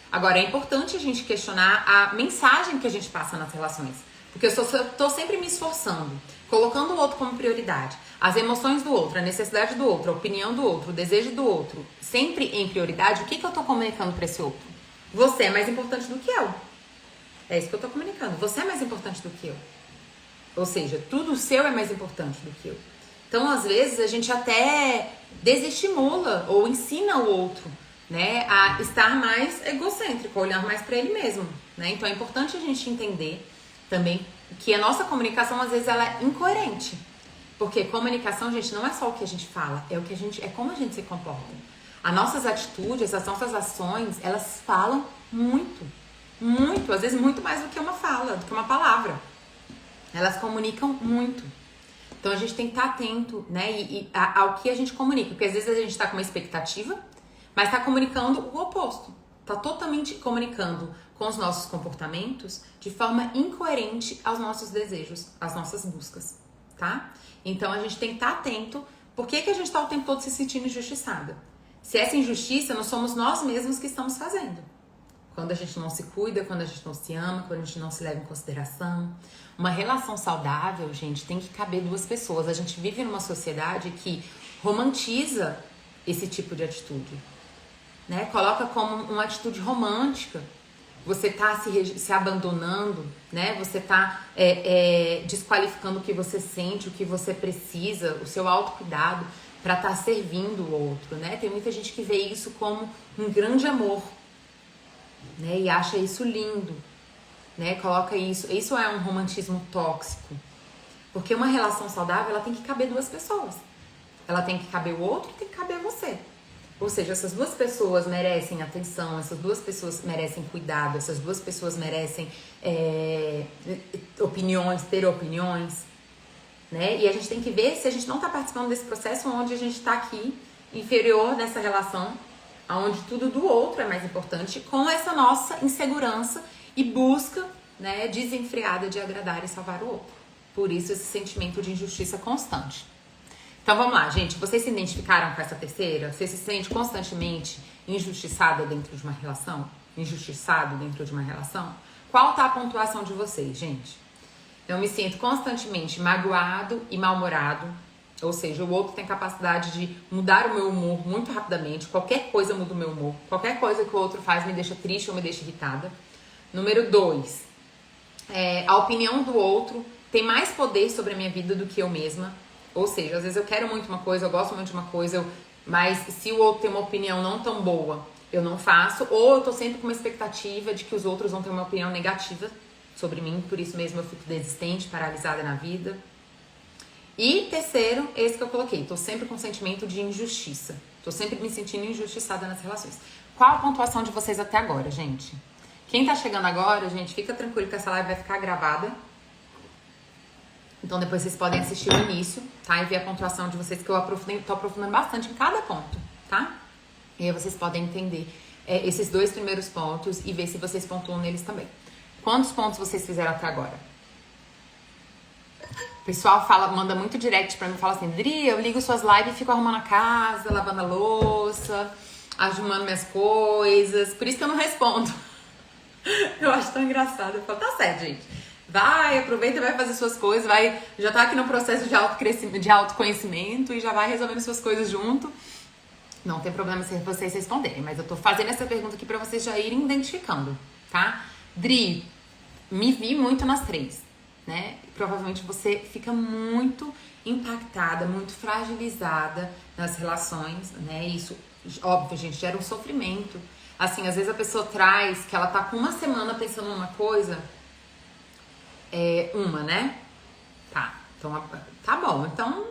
Agora, é importante a gente questionar a mensagem que a gente passa nas relações. Porque eu tô sempre me esforçando, colocando o outro como prioridade. As emoções do outro, a necessidade do outro, a opinião do outro, o desejo do outro, sempre em prioridade. O que eu tô comunicando pra esse outro? Você é mais importante do que eu. É isso que eu tô comunicando. Você é mais importante do que eu. Ou seja, tudo seu é mais importante do que eu. Então, às vezes, a gente até desestimula ou ensina o outro, né, a estar mais egocêntrico, a olhar mais pra ele mesmo, né? Então, é importante a gente entender também que a nossa comunicação, às vezes, ela é incoerente. Porque comunicação, gente, não é só o que a gente fala, é como a gente se comporta. As nossas atitudes, as nossas ações, elas falam muito, muito, às vezes muito mais do que uma fala, do que uma palavra. Elas comunicam muito. Então a gente tem que estar atento, né, ao que a gente comunica, porque às vezes a gente está com uma expectativa, mas está comunicando o oposto. Está totalmente comunicando com os nossos comportamentos de forma incoerente aos nossos desejos, às nossas buscas, tá? Então a gente tem que estar atento. Por que a gente está o tempo todo se sentindo injustiçada? Se essa injustiça não somos nós mesmos que estamos fazendo. Quando a gente não se cuida, quando a gente não se ama, quando a gente não se leva em consideração. Uma relação saudável, gente, tem que caber duas pessoas. A gente vive numa sociedade que romantiza esse tipo de atitude, né? Coloca como uma atitude romântica. Você tá se abandonando, né? Você tá desqualificando o que você sente, o que você precisa, o seu autocuidado para estar servindo o outro, né? Tem muita gente que vê isso como um grande amor, né? E acha isso lindo, né? Coloca isso é um romantismo tóxico. Porque uma relação saudável, ela tem que caber duas pessoas. Ela tem que caber o outro e tem que caber você. Ou seja, essas duas pessoas merecem atenção, essas duas pessoas merecem cuidado, essas duas pessoas merecem ter opiniões, né? E a gente tem que ver se a gente não está participando desse processo onde a gente está aqui, inferior nessa relação, onde tudo do outro é mais importante, com essa nossa insegurança e busca, né, desenfreada de agradar e salvar o outro. Por isso esse sentimento de injustiça constante. Então vamos lá, gente. Vocês se identificaram com essa terceira? Você se sente constantemente injustiçada dentro de uma relação? Injustiçado dentro de uma relação? Qual tá a pontuação de vocês, gente? Eu me sinto constantemente magoado e mal-humorado. Ou seja, o outro tem capacidade de mudar o meu humor muito rapidamente. Qualquer coisa muda o meu humor. Qualquer coisa que o outro faz me deixa triste ou me deixa irritada. Número 2. A opinião do outro tem mais poder sobre a minha vida do que eu mesma. Ou seja, às vezes eu quero muito uma coisa, eu gosto muito de uma coisa, mas se o outro tem uma opinião não tão boa, eu não faço. Ou eu tô sempre com uma expectativa de que os outros vão ter uma opinião negativa sobre mim, por isso mesmo eu fico desistente, paralisada na vida. E terceiro, esse que eu coloquei, tô sempre com um sentimento de injustiça. Tô sempre me sentindo injustiçada nas relações. Qual a pontuação de vocês até agora, gente? Quem tá chegando agora, gente, fica tranquilo que essa live vai ficar gravada. Então depois vocês podem assistir o início, tá? E ver a pontuação de vocês, que eu tô aprofundando bastante em cada ponto, tá? E aí vocês podem entender esses dois primeiros pontos e ver se vocês pontuam neles também. Quantos pontos vocês fizeram até agora? O pessoal manda muito direct pra mim, fala assim: Dri, eu ligo suas lives e fico arrumando a casa, lavando a louça, arrumando minhas coisas. Por isso que eu não respondo. Eu acho tão engraçado. Eu falo, tá certo, gente. Vai, aproveita e vai fazer suas coisas, já tá aqui no processo de autoconhecimento e já vai resolvendo suas coisas junto. Não tem problema se vocês responderem, mas eu tô fazendo essa pergunta aqui pra vocês já irem identificando, tá? Dri, me vi muito nas 3, né? Provavelmente você fica muito impactada, muito fragilizada nas relações, né? Isso, óbvio, gente, gera um sofrimento. Assim, às vezes a pessoa traz que ela tá com uma semana pensando numa coisa, né? Tá, então tá bom, então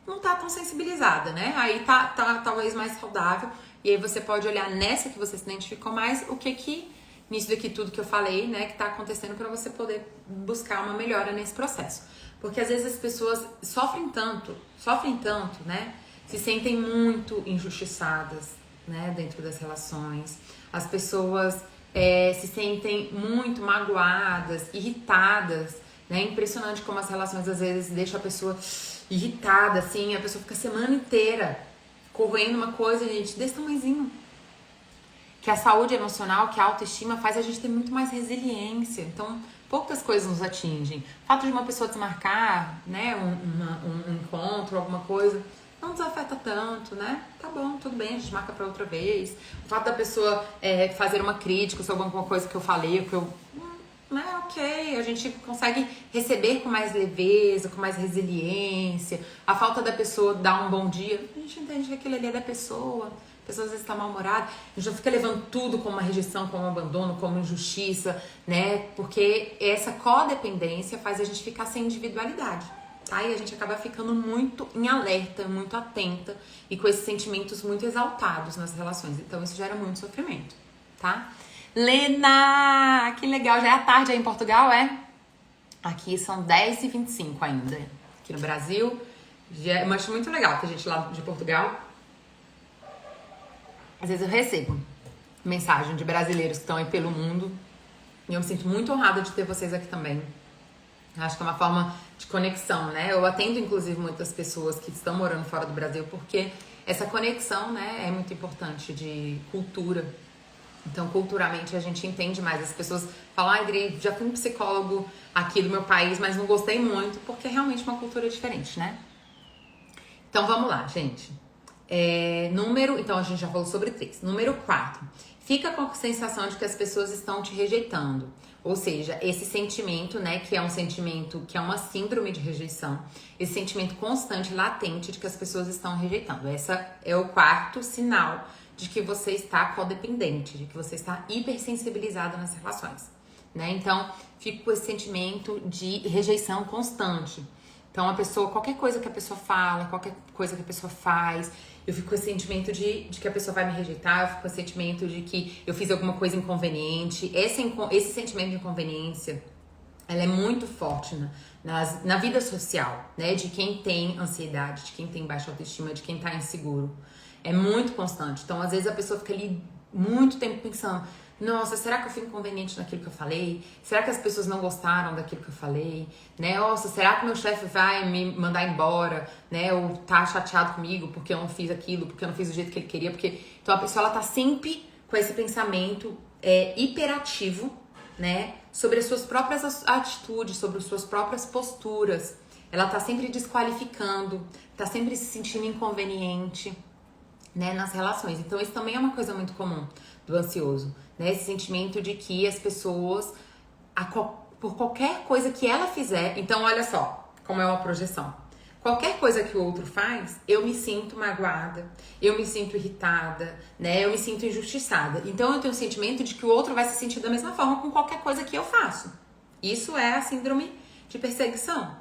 não tá tão sensibilizada, né? Aí tá talvez mais saudável, e aí você pode olhar nessa que você se identificou mais, o que nisso daqui tudo que eu falei, né, que tá acontecendo para você poder buscar uma melhora nesse processo. Porque às vezes as pessoas sofrem tanto, né, se sentem muito injustiçadas, né, dentro das relações. As pessoas se sentem muito magoadas, irritadas, né? É impressionante como as relações às vezes deixam a pessoa irritada, assim, a pessoa fica a semana inteira correndo uma coisa, gente, desse tamanhozinho. Que a saúde emocional, que a autoestima faz a gente ter muito mais resiliência. Então, poucas coisas nos atingem. O fato de uma pessoa desmarcar, né, um encontro, alguma coisa, não nos afeta tanto, né? Tá bom, tudo bem, a gente marca pra outra vez. O fato da pessoa fazer uma crítica sobre alguma coisa que eu falei, que eu... ok, a gente consegue receber com mais leveza, com mais resiliência. A falta da pessoa dar um bom dia, a gente entende que aquilo ali é da pessoa. A pessoa às vezes está mal-humorada, a gente não fica levando tudo como uma rejeição, como um abandono, como injustiça, né? Porque essa codependência faz a gente ficar sem individualidade, tá? E a gente acaba ficando muito em alerta, muito atenta e com esses sentimentos muito exaltados nas relações. Então isso gera muito sofrimento, tá? Lena, que legal, já é a tarde aí em Portugal, é? Aqui são 10h25 ainda, aqui no Brasil. Eu acho muito legal ter gente lá de Portugal. Às vezes eu recebo mensagem de brasileiros que estão aí pelo mundo e eu me sinto muito honrada de ter vocês aqui também. Acho que é uma forma de conexão, né? Eu atendo, inclusive, muitas pessoas que estão morando fora do Brasil porque essa conexão, né, é muito importante de cultura. Então, culturalmente, a gente entende mais. As pessoas falam, Adri, já fui um psicólogo aqui do meu país, mas não gostei muito porque é realmente uma cultura diferente, né? Então, vamos lá, gente. Então a gente já falou sobre 3. Número 4, fica com a sensação de que as pessoas estão te rejeitando. Ou seja, esse sentimento, né, que é um sentimento, que é uma síndrome de rejeição, esse sentimento constante, latente de que as pessoas estão rejeitando. Essa é o 4º sinal de que você está codependente, de que você está hipersensibilizado nas relações, né? Então, fica com esse sentimento de rejeição constante. Então, qualquer coisa que a pessoa fala, qualquer coisa que a pessoa faz, eu fico com esse sentimento de que a pessoa vai me rejeitar, eu fico com esse sentimento de que eu fiz alguma coisa inconveniente. Esse sentimento de inconveniência, ela é muito forte na vida social, né? De quem tem ansiedade, de quem tem baixa autoestima, de quem tá inseguro. É muito constante. Então, às vezes, a pessoa fica ali muito tempo pensando, nossa, será que eu fui inconveniente naquilo que eu falei? Será que as pessoas não gostaram daquilo que eu falei? Né? Nossa, será que meu chefe vai me mandar embora? Né? Ou tá chateado comigo porque eu não fiz aquilo, porque eu não fiz do jeito que ele queria? Então a pessoa ela tá sempre com esse pensamento hiperativo, né? Sobre as suas próprias atitudes, sobre as suas próprias posturas. Ela tá sempre desqualificando, tá sempre se sentindo inconveniente, né, nas relações. Então isso também é uma coisa muito comum do ansioso, né? Esse sentimento de que as pessoas, por qualquer coisa que ela fizer, então olha só como é uma projeção. Qualquer coisa que o outro faz, eu me sinto magoada, eu me sinto irritada, né? Eu me sinto injustiçada. Então eu tenho o sentimento de que o outro vai se sentir da mesma forma com qualquer coisa que eu faço. Isso é a síndrome de perseguição.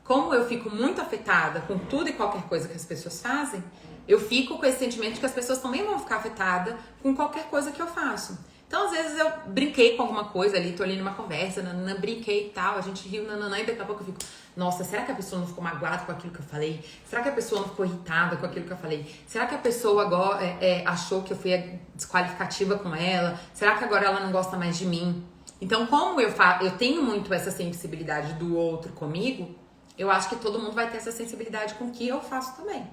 Como eu fico muito afetada com tudo e qualquer coisa que as pessoas fazem, eu fico com esse sentimento de que as pessoas também vão ficar afetadas com qualquer coisa que eu faço. Então, às vezes, eu brinquei com alguma coisa ali, tô ali numa conversa, brinquei e tal, a gente riu, e daqui a pouco eu fico, nossa, será que a pessoa não ficou magoada com aquilo que eu falei? Será que a pessoa não ficou irritada com aquilo que eu falei? Será que a pessoa agora achou que eu fui desqualificativa com ela? Será que agora ela não gosta mais de mim? Então, como eu tenho muito essa sensibilidade do outro comigo, eu acho que todo mundo vai ter essa sensibilidade com o que eu faço também,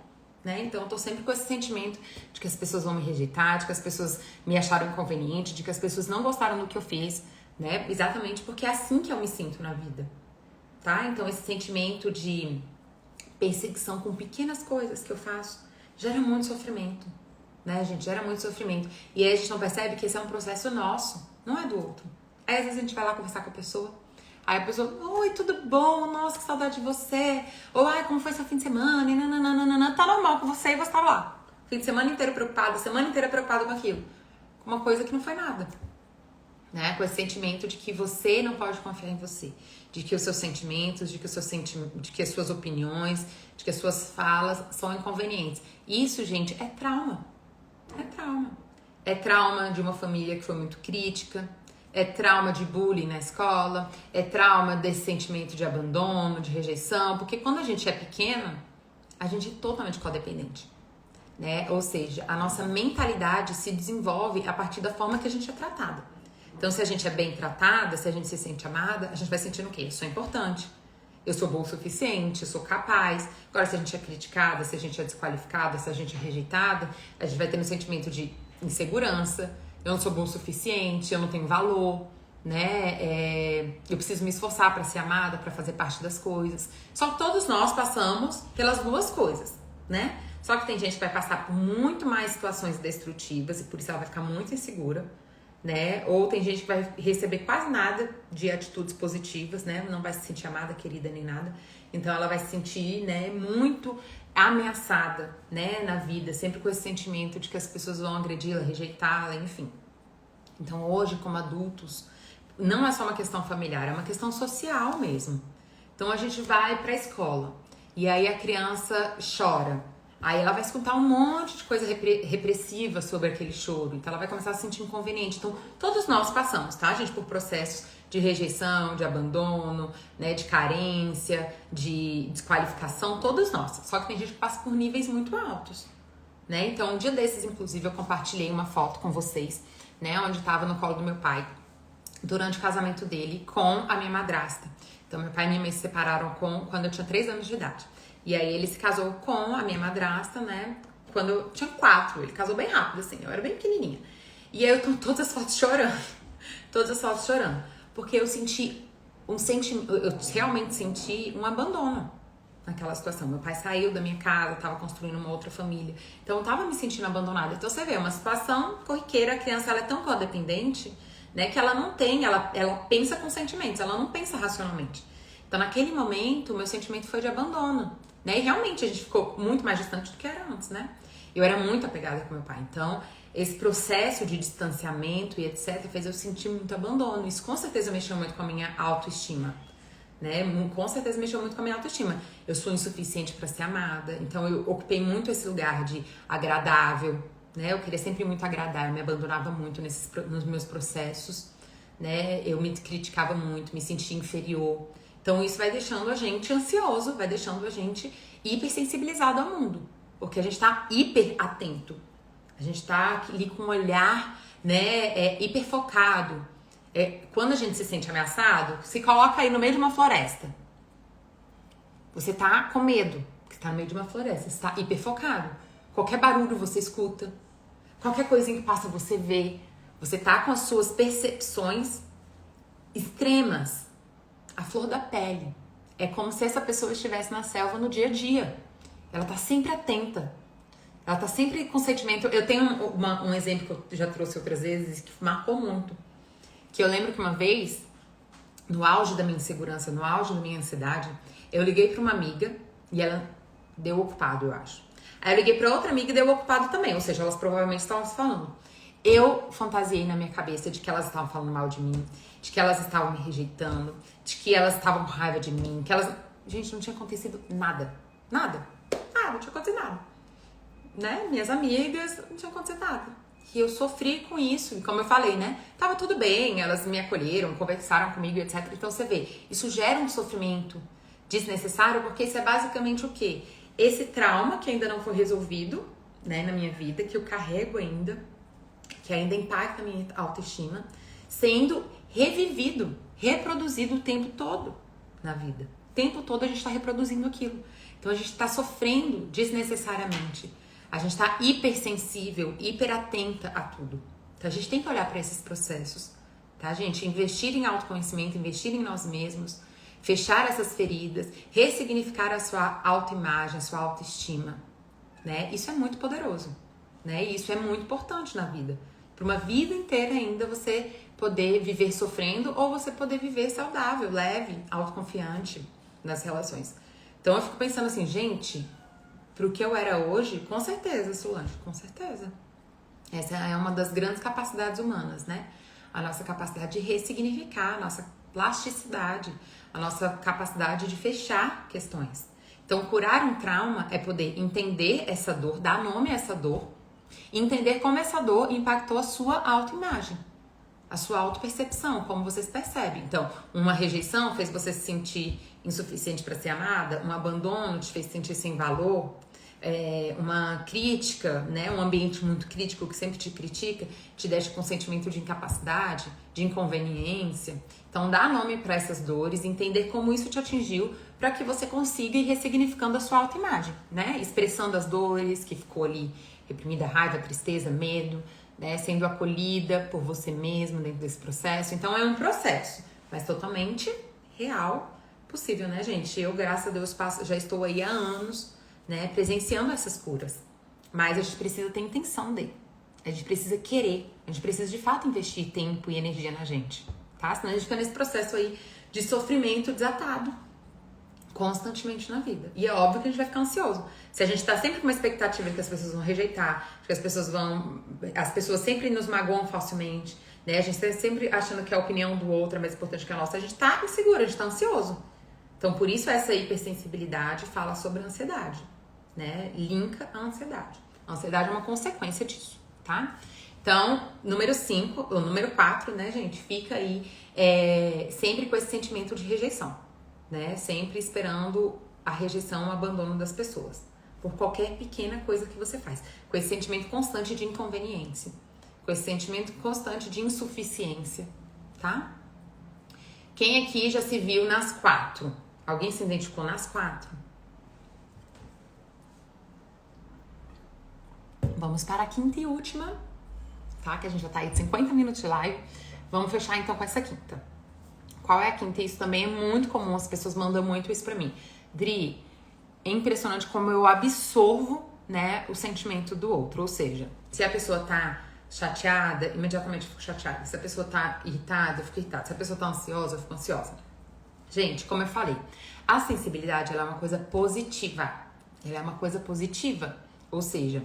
né? Então eu tô sempre com esse sentimento de que as pessoas vão me rejeitar, de que as pessoas me acharam inconveniente, de que as pessoas não gostaram do que eu fiz, né? Exatamente porque é assim que eu me sinto na vida, tá? Então esse sentimento de perseguição com pequenas coisas que eu faço gera muito sofrimento, né, gente? Gera muito sofrimento. E aí a gente não percebe que esse é um processo nosso, não é do outro. Aí às vezes a gente vai lá conversar com a pessoa, aí a pessoa, oi, tudo bom? Nossa, que saudade de você. Ou, ai, como foi seu fim de semana? E nananana. Tá normal com você e você tava lá. Fim de semana inteiro preocupado, a semana inteira preocupado com aquilo. Com uma coisa que não foi nada. Né? Com esse sentimento de que você não pode confiar em você. De que os seus sentimentos, de que as suas opiniões, de que as suas falas são inconvenientes. Isso, gente, é trauma. É trauma. É trauma de uma família que foi muito crítica. É trauma de bullying na escola, é trauma desse sentimento de abandono, de rejeição, porque quando a gente é pequena, a gente é totalmente codependente, né? Ou seja, a nossa mentalidade se desenvolve a partir da forma que a gente é tratada. Então, se a gente é bem tratada, se a gente se sente amada, a gente vai sentindo o quê? Eu sou importante, eu sou boa o suficiente, eu sou capaz. Agora, se a gente é criticada, se a gente é desqualificada, se a gente é rejeitada, a gente vai tendo um sentimento de insegurança, eu não sou bom o suficiente, eu não tenho valor, né? Eu preciso me esforçar para ser amada, para fazer parte das coisas. Só que todos nós passamos pelas duas coisas, né? Só que tem gente que vai passar por muito mais situações destrutivas e por isso ela vai ficar muito insegura, né? Ou tem gente que vai receber quase nada de atitudes positivas, né? Não vai se sentir amada, querida, nem nada. Então ela vai se sentir, né, muito ameaçada, né, na vida, sempre com esse sentimento de que as pessoas vão agredi-la, rejeitá-la, enfim. Então hoje, como adultos, não é só uma questão familiar, é uma questão social mesmo. Então a gente vai pra escola e aí a criança chora. Aí ela vai escutar um monte de coisa repressiva sobre aquele choro. Então ela vai começar a se sentir inconveniente. Então todos nós passamos, tá, gente, por processos de rejeição, de abandono, né, de carência, de desqualificação, todos nós. Só que tem gente que passa por níveis muito altos, né? Então, um dia desses, inclusive, eu compartilhei uma foto com vocês, né, onde estava no colo do meu pai, durante o casamento dele com a minha madrasta. Então, meu pai e minha mãe se separaram quando eu tinha 3 anos de idade. E aí, ele se casou com a minha madrasta, né, quando eu tinha 4. Ele casou bem rápido, assim, eu era bem pequenininha. E aí, eu tô todas as fotos chorando. Todas as fotos chorando. Porque eu senti eu realmente senti um abandono naquela situação. Meu pai saiu da minha casa, tava construindo uma outra família. Então eu tava me sentindo abandonada. Então você vê, uma situação corriqueira, a criança ela é tão codependente, né, que ela não tem, ela pensa com sentimentos, ela não pensa racionalmente. Então naquele momento, o meu sentimento foi de abandono, né? E realmente a gente ficou muito mais distante do que era antes, né? Eu era muito apegada com meu pai. Então, esse processo de distanciamento e etc. fez eu sentir muito abandono. Isso com certeza mexeu muito com a minha autoestima, né? Com certeza mexeu muito com a minha autoestima. Eu sou insuficiente para ser amada. Então eu ocupei muito esse lugar de agradável, né? Eu queria sempre muito agradar. Eu me abandonava muito nos meus processos, né? Eu me criticava muito, me sentia inferior. Então isso vai deixando a gente ansioso, vai deixando a gente hipersensibilizado ao mundo. Porque a gente tá hiper atento. A gente tá ali com um olhar, né, hiper focado. Quando a gente se sente ameaçado, se coloca aí no meio de uma floresta. Você tá com medo, porque tá no meio de uma floresta. Você tá hiper focado. Qualquer barulho você escuta. Qualquer coisinha que passa você vê. Você tá com as suas percepções extremas. A flor da pele. É como se essa pessoa estivesse na selva no dia a dia. Ela tá sempre atenta. Ela tá sempre com sentimento. Eu tenho um exemplo que eu já trouxe outras vezes que marcou muito. Que eu lembro que uma vez, no auge da minha insegurança, no auge da minha ansiedade, eu liguei pra uma amiga e ela deu ocupado, eu acho. Aí eu liguei pra outra amiga e deu ocupado também. Ou seja, elas provavelmente estavam se falando. Eu fantasiei na minha cabeça de que elas estavam falando mal de mim, de que elas estavam me rejeitando, de que elas estavam com raiva de mim, que elas... Gente, não tinha acontecido nada. Nada. Não tinha acontecido nada. Né? Minhas amigas, não tinha acontecido nada. E eu sofri com isso. E como eu falei, né? Tava tudo bem, elas me acolheram, conversaram comigo, etc. Então você vê, isso gera um sofrimento desnecessário, porque isso é basicamente o quê? Esse trauma que ainda não foi resolvido, né, na minha vida, que eu carrego ainda, que ainda impacta a minha autoestima, sendo revivido, reproduzido o tempo todo na vida. O tempo todo a gente tá reproduzindo aquilo. Então a gente tá sofrendo desnecessariamente. A gente tá hipersensível, hiperatenta a tudo. Então a gente tem que olhar para esses processos, tá, gente? Investir em autoconhecimento, investir em nós mesmos, fechar essas feridas, ressignificar a sua autoimagem, a sua autoestima, né? Isso é muito poderoso, né? E isso é muito importante na vida. Para uma vida inteira ainda você poder viver sofrendo ou você poder viver saudável, leve, autoconfiante nas relações. Então eu fico pensando assim, gente, pro que eu era hoje, com certeza, Solange, com certeza. Essa é uma das grandes capacidades humanas, né? A nossa capacidade de ressignificar, a nossa plasticidade, a nossa capacidade de fechar questões. Então, curar um trauma é poder entender essa dor, dar nome a essa dor, e entender como essa dor impactou a sua autoimagem. a sua autopercepção, como você se percebe. Então, uma rejeição fez você se sentir insuficiente para ser amada, um abandono te fez sentir sem valor, uma crítica, né, um ambiente muito crítico que sempre te critica, te deixa com um sentimento de incapacidade, de inconveniência. Então, dá nome para essas dores, entender como isso te atingiu para que você consiga ir ressignificando a sua autoimagem, né? Expressando as dores que ficou ali reprimida, raiva, tristeza, medo, né? Sendo acolhida por você mesmo dentro desse processo. Então, é um processo, mas totalmente real, possível, né, gente? Eu, graças a Deus, já estou aí há anos, né, presenciando essas curas. Mas a gente precisa ter intenção dele. A gente precisa querer. A gente precisa, de fato, investir tempo e energia na gente, tá? Senão a gente fica nesse processo aí de sofrimento desatado constantemente na vida. E é óbvio que a gente vai ficar ansioso. Se a gente tá sempre com uma expectativa de que as pessoas vão rejeitar, que as pessoas sempre nos magoam facilmente, né? A gente tá sempre achando que a opinião do outro é mais importante que a nossa. A gente tá inseguro, a gente tá ansioso. Então, por isso essa hipersensibilidade fala sobre a ansiedade, né? Linka a ansiedade. A ansiedade é uma consequência disso, tá? Então, número 5, ou número 4, né, gente? Fica aí sempre com esse sentimento de rejeição, né? Sempre esperando a rejeição, o abandono das pessoas. Por qualquer pequena coisa que você faz. Com esse sentimento constante de inconveniência. Com esse sentimento constante de insuficiência, tá? Quem aqui já se viu nas 4? Alguém se identificou nas 4? Vamos para a quinta e última, tá? Que a gente já tá aí de 50 minutos de live. Vamos fechar então com essa quinta. Qual é a quinta? Isso também é muito comum, as pessoas mandam muito isso pra mim. Dri, é impressionante como eu absorvo, né, o sentimento do outro. Ou seja, se a pessoa tá chateada, imediatamente eu fico chateada. Se a pessoa tá irritada, eu fico irritada. Se a pessoa tá ansiosa, eu fico ansiosa. Gente, como eu falei, a sensibilidade, ela é uma coisa positiva. Ela é uma coisa positiva. Ou seja,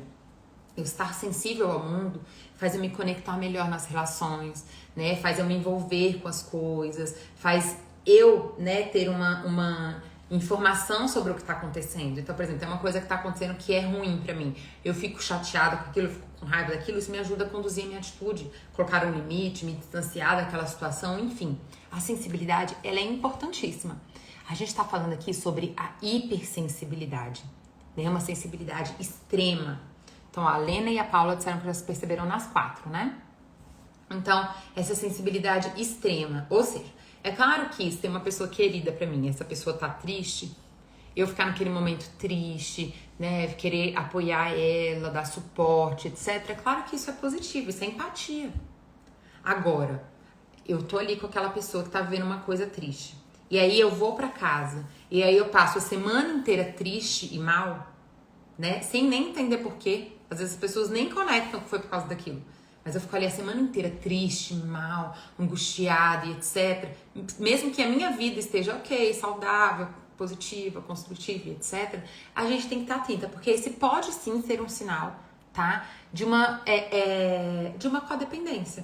eu estar sensível ao mundo faz eu me conectar melhor nas relações, né? Faz eu me envolver com as coisas, faz eu, né, ter uma informação sobre o que tá acontecendo. Então, por exemplo, tem uma coisa que tá acontecendo que é ruim pra mim. Eu fico chateada com aquilo, eu fico com raiva daquilo, isso me ajuda a conduzir a minha atitude, colocar um limite, me distanciar daquela situação, enfim. A sensibilidade, ela é importantíssima. A gente tá falando aqui sobre a hipersensibilidade, né? Uma sensibilidade extrema. Então, a Lena e a Paula disseram que já se perceberam nas 4, né? Então, essa sensibilidade extrema. Ou seja, é claro que se tem uma pessoa querida pra mim, essa pessoa tá triste, eu ficar naquele momento triste, né? Querer apoiar ela, dar suporte, etc. É claro que isso é positivo, isso é empatia. Agora, eu tô ali com aquela pessoa que tá vivendo uma coisa triste. E aí eu vou pra casa, e aí eu passo a semana inteira triste e mal, né? Sem nem entender por quê. Às vezes as pessoas nem conectam que foi por causa daquilo. Mas eu fico ali a semana inteira triste, mal, angustiada e etc. Mesmo que a minha vida esteja ok, saudável, positiva, construtiva e etc. A gente tem que estar atenta, porque esse pode sim ser um sinal, tá? De uma codependência.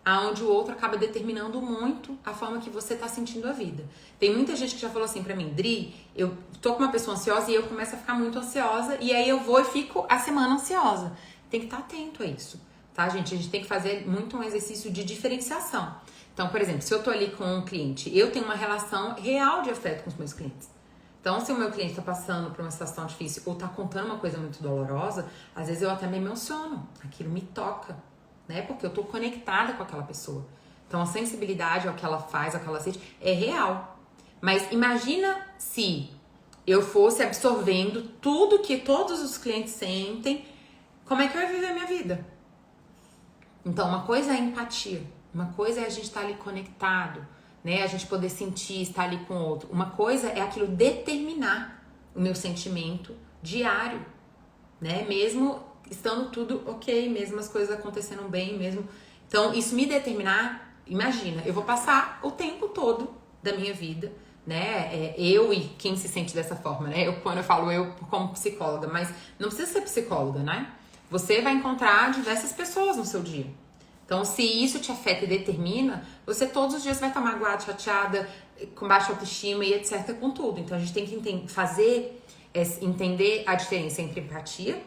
Onde o outro acaba determinando muito a forma que você tá sentindo a vida. Tem muita gente que já falou assim pra mim, Dri, eu tô com uma pessoa ansiosa e eu começo a ficar muito ansiosa e aí eu vou e fico a semana ansiosa. Tem que estar atento a isso, tá, gente? A gente tem que fazer muito um exercício de diferenciação. Então, por exemplo, se eu tô ali com um cliente, eu tenho uma relação real de afeto com os meus clientes. Então, se o meu cliente tá passando por uma situação difícil ou tá contando uma coisa muito dolorosa, às vezes eu até me emociono, aquilo me toca, né? Porque eu tô conectada com aquela pessoa. Então, a sensibilidade ao que ela faz, ao que ela sente, é real. Mas imagina se eu fosse absorvendo tudo que todos os clientes sentem, como é que eu ia viver a minha vida? Então, uma coisa é empatia, uma coisa é a gente estar ali conectado, né? A gente poder sentir, estar ali com o outro. Uma coisa é aquilo determinar o meu sentimento diário, né? Mesmo estando tudo ok, mesmo as coisas acontecendo bem, mesmo. Então, isso me determinar, imagina, eu vou passar o tempo todo da minha vida, né? Eu e quem se sente dessa forma, né? Quando eu falo eu como psicóloga, mas não precisa ser psicóloga, né? Você vai encontrar diversas pessoas no seu dia. Então, se isso te afeta e determina, você todos os dias vai estar magoada, chateada, com baixa autoestima e etc. com tudo. Então, a gente tem que entender a diferença entre empatia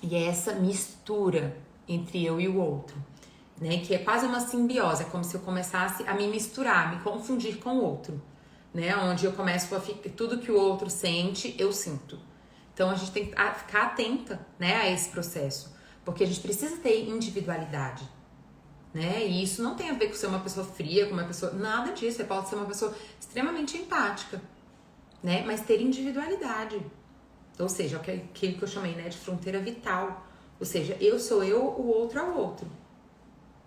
e essa mistura entre eu e o outro. né? Que é quase uma simbiose, é como se eu começasse a me misturar, me confundir com o outro, né? Onde eu começo a ficar, tudo que o outro sente, eu sinto. Então a gente tem que ficar atenta, né, a esse processo, porque a gente precisa ter individualidade, né? E isso não tem a ver com ser uma pessoa fria, com uma pessoa, nada disso. Você pode ser uma pessoa extremamente empática, né? Mas ter individualidade, ou seja, aquilo que eu chamei, né, de fronteira vital. Ou seja, eu sou eu, o outro é o outro,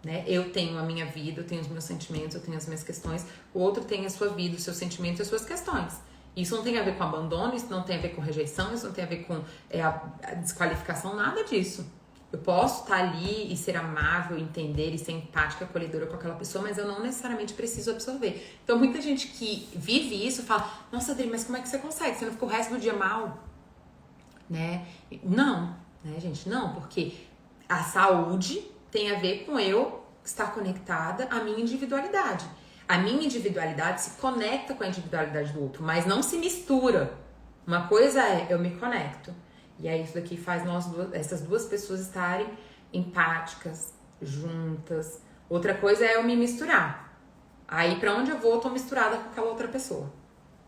né? Eu tenho a minha vida, eu tenho os meus sentimentos, eu tenho as minhas questões. O outro tem a sua vida, os seus sentimentos e as suas questões. Isso não tem a ver com abandono, isso não tem a ver com rejeição, isso não tem a ver com a desqualificação, nada disso. Eu posso estar ali e ser amável, entender e ser empática, acolhedora com aquela pessoa, mas eu não necessariamente preciso absorver. Então, muita gente que vive isso fala: nossa, Adri, mas como é que você consegue? Você não ficou o resto do dia mal? Né? Não, né, gente? Não, porque a saúde tem a ver com eu estar conectada à minha individualidade. A minha individualidade se conecta com a individualidade do outro, mas não se mistura. Uma coisa é eu me conecto. E aí isso daqui faz essas duas pessoas estarem empáticas, juntas. Outra coisa é eu me misturar. Aí pra onde eu vou, eu tô misturada com aquela outra pessoa.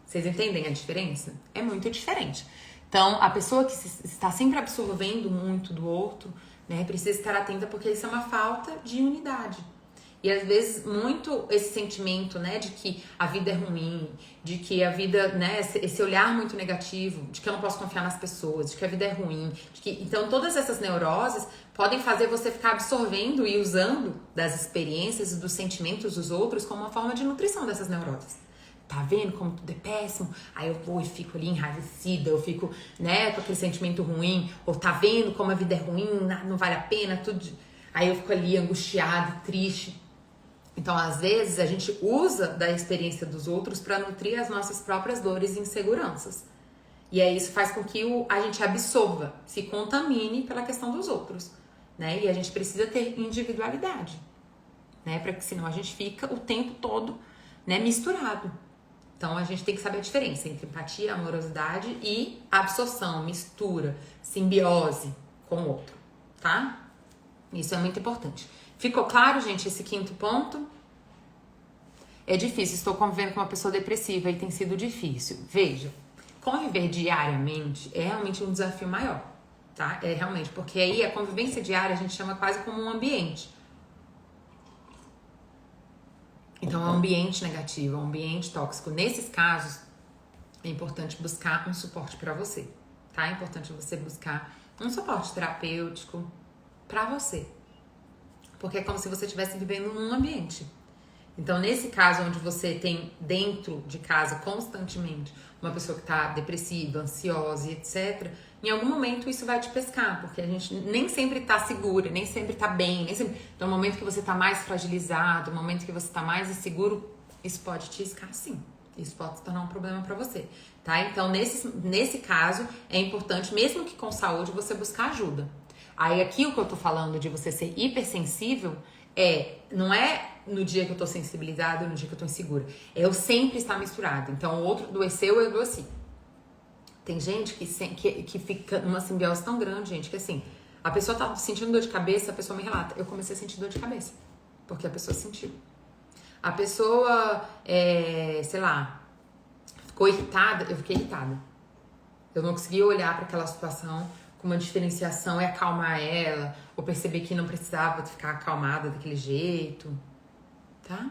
Vocês entendem a diferença? É muito diferente. Então, a pessoa que está sempre absorvendo muito do outro, né, precisa estar atenta, porque isso é uma falta de unidade. E às vezes muito esse sentimento, né, de que a vida é ruim, de que a vida, né, esse olhar muito negativo, de que eu não posso confiar nas pessoas, de que a vida é ruim, então todas essas neuroses podem fazer você ficar absorvendo e usando das experiências e dos sentimentos dos outros como uma forma de nutrição dessas neuroses. Tá vendo como tudo é péssimo? Aí eu vou e fico ali enraivecida, eu fico, né, com aquele sentimento ruim. Ou tá vendo como a vida é ruim, não vale a pena, tudo. Aí eu fico ali angustiada, triste. Então, às vezes, a gente usa da experiência dos outros para nutrir as nossas próprias dores e inseguranças. E aí isso faz com que a gente absorva, se contamine pela questão dos outros, né? E a gente precisa ter individualidade, né? Para que senão a gente fica o tempo todo, né, misturado. Então, a gente tem que saber a diferença entre empatia, amorosidade e absorção, mistura, simbiose com o outro, tá? Isso é muito importante. Ficou claro, gente, esse quinto ponto? É difícil, estou convivendo com uma pessoa depressiva e tem sido difícil. Veja, conviver diariamente é realmente um desafio maior, tá? É realmente, porque aí a convivência diária a gente chama quase como um ambiente. Então, é um ambiente negativo, é um ambiente tóxico. Nesses casos, é importante buscar um suporte para você, tá? É importante você buscar um suporte terapêutico para você. Porque é como se você estivesse vivendo num ambiente. Então, nesse caso, onde você tem dentro de casa, constantemente, uma pessoa que está depressiva, ansiosa e etc., em algum momento isso vai te pescar, porque a gente nem sempre tá segura, nem sempre tá bem, nem sempre... Então, no momento que você tá mais fragilizado, no momento que você tá mais inseguro, isso pode te escar sim. Isso pode se tornar um problema para você, tá? Então, nesse caso, é importante, mesmo que com saúde, você buscar ajuda. Aí, aqui o que eu tô falando de você ser hipersensível não é no dia que eu tô sensibilizada ou no dia que eu tô insegura. É eu sempre estar misturado. Então, o outro adoeceu, eu adoeci. Tem gente que fica numa simbiose tão grande, gente, que assim, a pessoa tá sentindo dor de cabeça, a pessoa me relata, eu comecei a sentir dor de cabeça, porque a pessoa sentiu. A pessoa, sei lá, ficou irritada, eu fiquei irritada. Eu não conseguia olhar para aquela situação com uma diferenciação e acalmar ela, ou perceber que não precisava ficar acalmada daquele jeito, tá?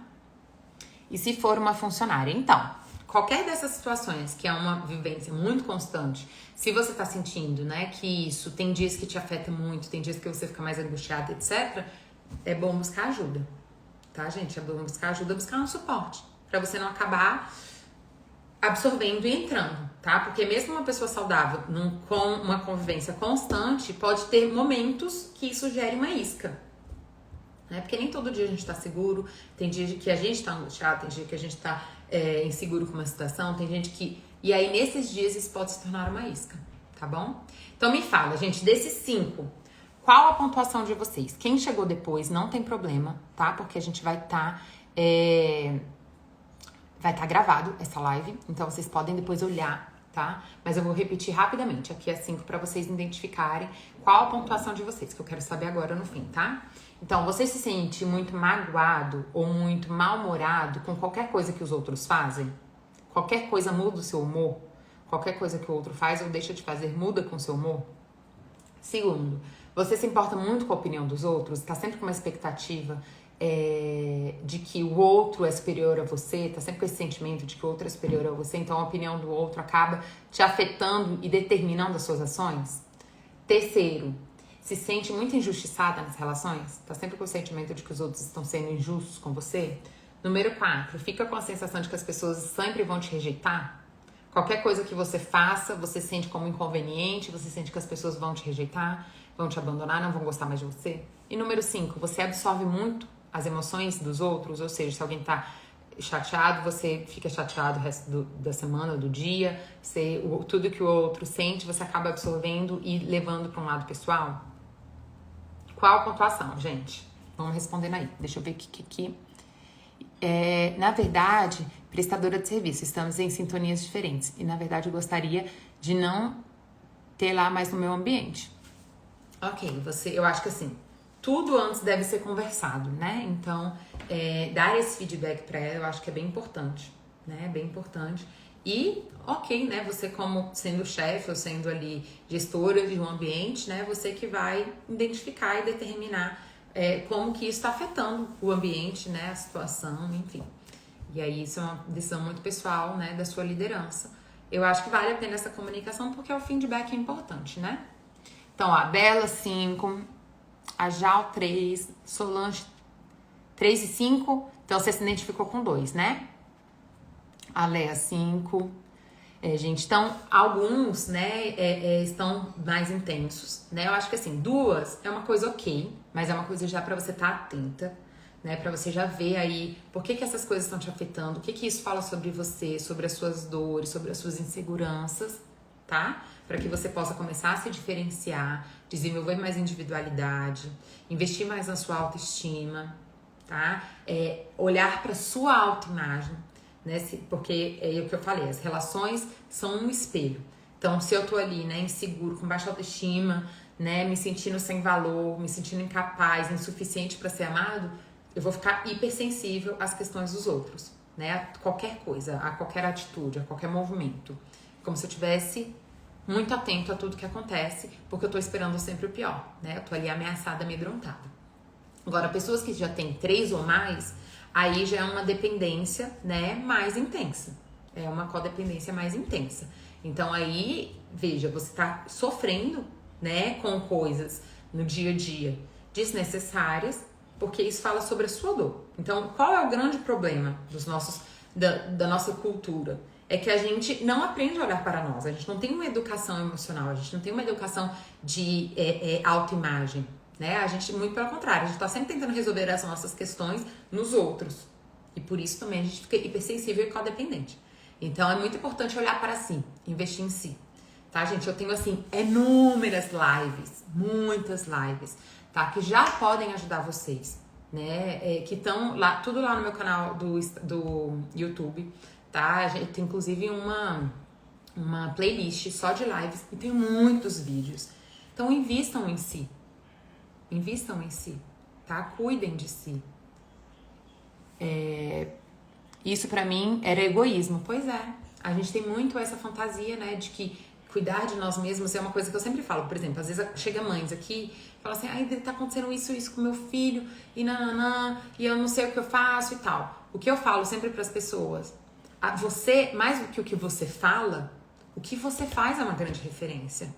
E se for uma funcionária? Então, qualquer dessas situações, que é uma vivência muito constante, se você tá sentindo, né, que isso tem dias que te afeta muito, tem dias que você fica mais angustiada, etc., é bom buscar ajuda, tá, gente? É bom buscar ajuda, buscar um suporte, pra você não acabar absorvendo e entrando, tá? Porque mesmo uma pessoa saudável, com uma convivência constante, pode ter momentos que isso gere uma isca, né? Porque nem todo dia a gente tá seguro, tem dia que a gente tá angustiado, tem dia que a gente tá inseguro com uma situação, tem gente que... E aí, nesses dias, isso pode se tornar uma isca, tá bom? Então, me fala, gente, desses 5, qual a pontuação de vocês? Quem chegou depois, não tem problema, tá? Porque a gente vai estar... vai estar gravado essa live, então vocês podem depois olhar, tá? Mas eu vou repetir rapidamente, aqui é 5 para vocês identificarem qual a pontuação de vocês, que eu quero saber agora no fim, tá? Então, você se sente muito magoado ou muito mal-humorado com qualquer coisa que os outros fazem? Qualquer coisa muda o seu humor? Qualquer coisa que o outro faz ou deixa de fazer muda com o seu humor? Segundo, você se importa muito com a opinião dos outros? Tá sempre com uma expectativa de que o outro é superior a você? Tá sempre com esse sentimento de que o outro é superior a você? Então, a opinião do outro acaba te afetando e determinando as suas ações? Terceiro, se sente muito injustiçada nas relações? Tá sempre com o sentimento de que os outros estão sendo injustos com você? Número 4, fica com a sensação de que as pessoas sempre vão te rejeitar? Qualquer coisa que você faça, você sente como inconveniente, você sente que as pessoas vão te rejeitar, vão te abandonar, não vão gostar mais de você? E número 5, você absorve muito as emoções dos outros? Ou seja, se alguém tá chateado, você fica chateado o resto da semana, do dia, tudo que o outro sente, você acaba absorvendo e levando para um lado pessoal? Qual a pontuação, gente? Vamos respondendo aí. Deixa eu ver o que na verdade, prestadora de serviço, estamos em sintonias diferentes. E, na verdade, eu gostaria de não ter lá mais no meu ambiente. Ok, eu acho que assim, tudo antes deve ser conversado, né? Então, dar esse feedback pra ela, eu acho que é bem importante, né? Bem importante. E, ok, né? Você como sendo chefe ou sendo ali gestora de um ambiente, né? Você que vai identificar e determinar como que isso está afetando o ambiente, né? A situação, enfim. E aí isso é uma decisão muito pessoal, né? Da sua liderança. Eu acho que vale a pena essa comunicação porque o feedback é importante, né? Então, a Bela 5, a Jal 3, Solange 3 e 5. Então, você se identificou com 2, né? A Lea 5. Gente, então, alguns, né, estão mais intensos, né? Eu acho que, assim, 2 é uma coisa ok, mas é uma coisa já pra você estar atenta, né? Pra você já ver aí por que essas coisas estão te afetando, o que isso fala sobre você, sobre as suas dores, sobre as suas inseguranças, tá? Para que você possa começar a se diferenciar, desenvolver mais individualidade, investir mais na sua autoestima, tá? Olhar para sua autoimagem, né? Porque é o que eu falei, as relações são um espelho. Então, se eu tô ali, né, inseguro, com baixa autoestima, né, me sentindo sem valor, me sentindo incapaz, insuficiente para ser amado, eu vou ficar hipersensível às questões dos outros, né? A qualquer coisa, a qualquer atitude, a qualquer movimento. Como se eu tivesse muito atento a tudo que acontece, porque eu tô esperando sempre o pior, né? Eu tô ali ameaçada, amedrontada. Agora, pessoas que já têm 3 ou mais, aí já é uma dependência, né, mais intensa. É uma codependência mais intensa. Então aí, veja, você tá sofrendo, né, com coisas no dia a dia desnecessárias, porque isso fala sobre a sua dor. Então, qual é o grande problema da nossa cultura? É que a gente não aprende a olhar para nós, a gente não tem uma educação emocional, a gente não tem uma educação de autoimagem, né? A gente, muito pelo contrário, a gente tá sempre tentando resolver as nossas questões nos outros. E por isso também a gente fica hipersensível e codependente. Então é muito importante olhar para si, investir em si. Tá, gente? Eu tenho, assim, inúmeras lives, muitas lives, tá? Que já podem ajudar vocês, né? Que estão lá, tudo lá no meu canal do YouTube. Tá? A gente tem inclusive uma playlist só de lives e tem muitos vídeos. Então invistam em si. Invistam em si, tá? Cuidem de si. Isso pra mim era egoísmo. Pois é. A gente tem muito essa fantasia, né, de que cuidar de nós mesmos é uma coisa que eu sempre falo. Por exemplo, às vezes chega mães aqui e falam assim, ai, tá acontecendo isso com meu filho e nananã, e eu não sei o que eu faço e tal. O que eu falo sempre pras pessoas, você, mais do que o que você fala, o que você faz é uma grande referência.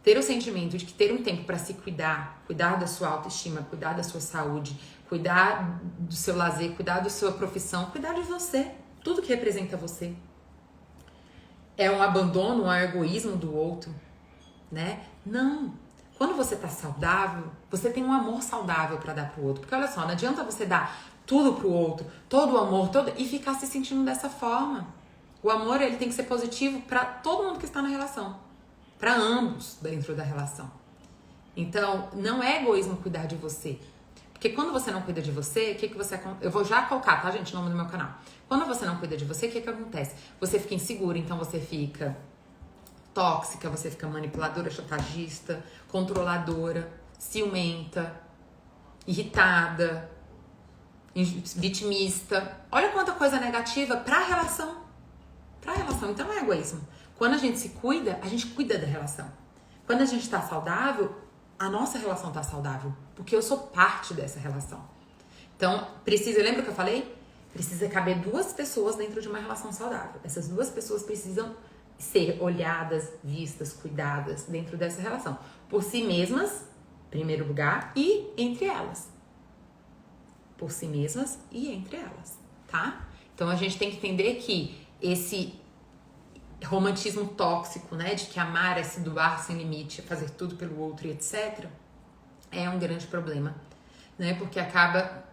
Ter o sentimento de que ter um tempo para se cuidar da sua autoestima, cuidar da sua saúde, cuidar do seu lazer, cuidar da sua profissão, cuidar de você, tudo que representa você. É um abandono, um egoísmo do outro, né? Não. Quando você tá saudável, você tem um amor saudável para dar pro outro. Porque olha só, não adianta você dar tudo pro outro, todo o amor, e ficar se sentindo dessa forma. O amor, ele tem que ser positivo para todo mundo que está na relação. Para ambos dentro da relação. Então, não é egoísmo cuidar de você. Porque quando você não cuida de você, o que você... Eu vou já colocar, tá, gente, o nome do meu canal. Quando você não cuida de você, o que acontece? Você fica insegura, então você fica tóxica, você fica manipuladora, chantagista, controladora, ciumenta, irritada, vitimista. Olha quanta coisa negativa pra relação. Pra relação. Então é egoísmo. Quando a gente se cuida, a gente cuida da relação. Quando a gente tá saudável, a nossa relação tá saudável. Porque eu sou parte dessa relação. Então, lembra que eu falei? Precisa caber 2 pessoas dentro de uma relação saudável. Essas 2 pessoas precisam ser olhadas, vistas, cuidadas dentro dessa relação. Por si mesmas, em primeiro lugar, e entre elas. Por si mesmas e entre elas, tá? Então, a gente tem que entender que esse romantismo tóxico, né, de que amar é se doar sem limite, é fazer tudo pelo outro e etc., é um grande problema, né, porque acaba,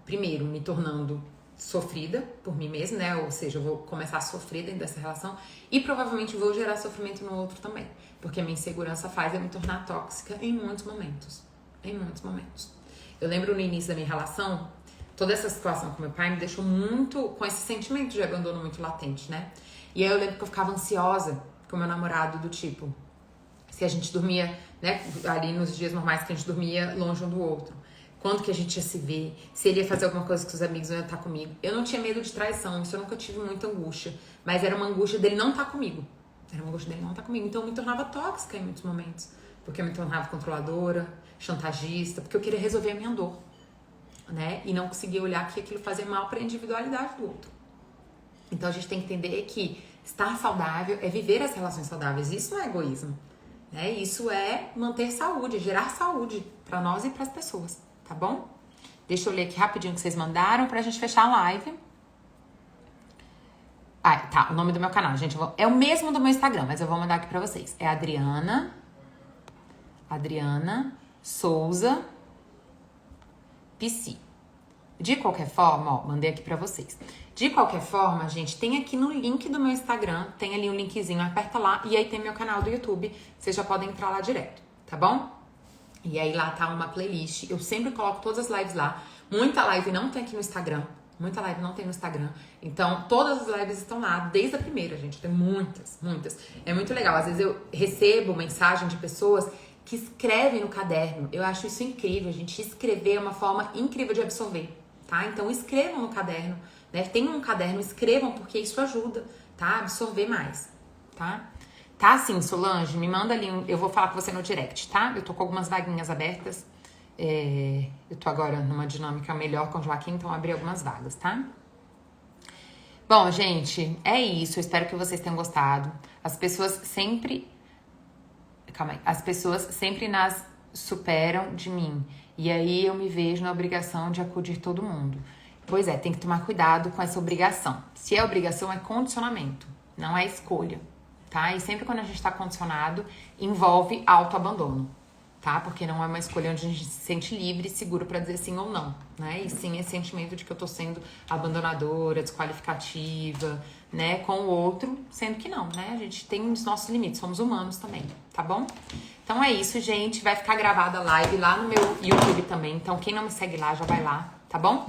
primeiro, me tornando sofrida por mim mesma, né, ou seja, eu vou começar a sofrer dentro dessa relação e provavelmente vou gerar sofrimento no outro também, porque a minha insegurança faz eu me tornar tóxica em muitos momentos, Eu lembro no início da minha relação, toda essa situação com meu pai me deixou muito com esse sentimento de abandono muito latente, né? E aí eu lembro que eu ficava ansiosa com meu namorado, do tipo, se a gente dormia, né, ali nos dias normais que a gente dormia longe um do outro, quando que a gente ia se ver, se ele ia fazer alguma coisa com os amigos ou ia estar comigo. Eu não tinha medo de traição, isso eu nunca tive muita angústia, mas era uma angústia dele não estar comigo. Então eu me tornava tóxica em muitos momentos, porque eu me tornava controladora, chantagista, porque eu queria resolver a minha dor, né? E não conseguia olhar que aquilo fazia mal para a individualidade do outro. Então a gente tem que entender que estar saudável é viver as relações saudáveis. Isso não é egoísmo, né? Isso é manter saúde, gerar saúde para nós e para as pessoas, tá bom? Deixa eu ler aqui rapidinho o que vocês mandaram pra gente fechar a live. Ah, tá, o nome do meu canal, gente, é o mesmo do meu Instagram, mas eu vou mandar aqui pra vocês. É Adriana Souza PC. De qualquer forma, ó, mandei aqui pra vocês. De qualquer forma, gente, tem aqui no link do meu Instagram, tem ali um linkzinho, aperta lá, e aí tem meu canal do YouTube, vocês já podem entrar lá direto, tá bom? E aí lá tá uma playlist, eu sempre coloco todas as lives lá. Muita live não tem aqui no Instagram, então todas as lives estão lá, desde a primeira, gente, tem muitas. É muito legal, às vezes eu recebo mensagem de pessoas que escrevem no caderno, eu acho isso incrível, gente, escrever é uma forma incrível de absorver, tá? Então escrevam no caderno, né? Tenham um caderno, escrevam, porque isso ajuda, tá? A absorver mais, tá? Tá assim, Solange, me manda ali, eu vou falar com você no direct, tá? Eu tô com algumas vaguinhas abertas, eu tô agora numa dinâmica melhor com o Joaquim, então abri algumas vagas, tá? Bom, gente, é isso, eu espero que vocês tenham gostado. As pessoas sempre nas superam de mim, e aí eu me vejo na obrigação de acudir todo mundo. Pois é, tem que tomar cuidado com essa obrigação. Se é obrigação, é condicionamento, não é escolha, tá? E sempre quando a gente tá condicionado, envolve autoabandono, tá? Porque não é uma escolha onde a gente se sente livre e seguro pra dizer sim ou não, né? E sim esse sentimento de que eu tô sendo abandonadora, desqualificativa, né? Com o outro, sendo que não, né? A gente tem os nossos limites, somos humanos também, tá bom? Então é isso, gente. Vai ficar gravada a live lá no meu YouTube também. Então quem não me segue lá, já vai lá, tá bom?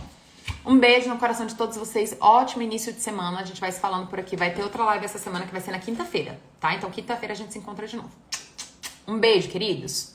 Um beijo no coração de todos vocês. Ótimo início de semana. A gente vai se falando por aqui. Vai ter outra live essa semana que vai ser na quinta-feira, tá? Então quinta-feira a gente se encontra de novo. Um beijo, queridos.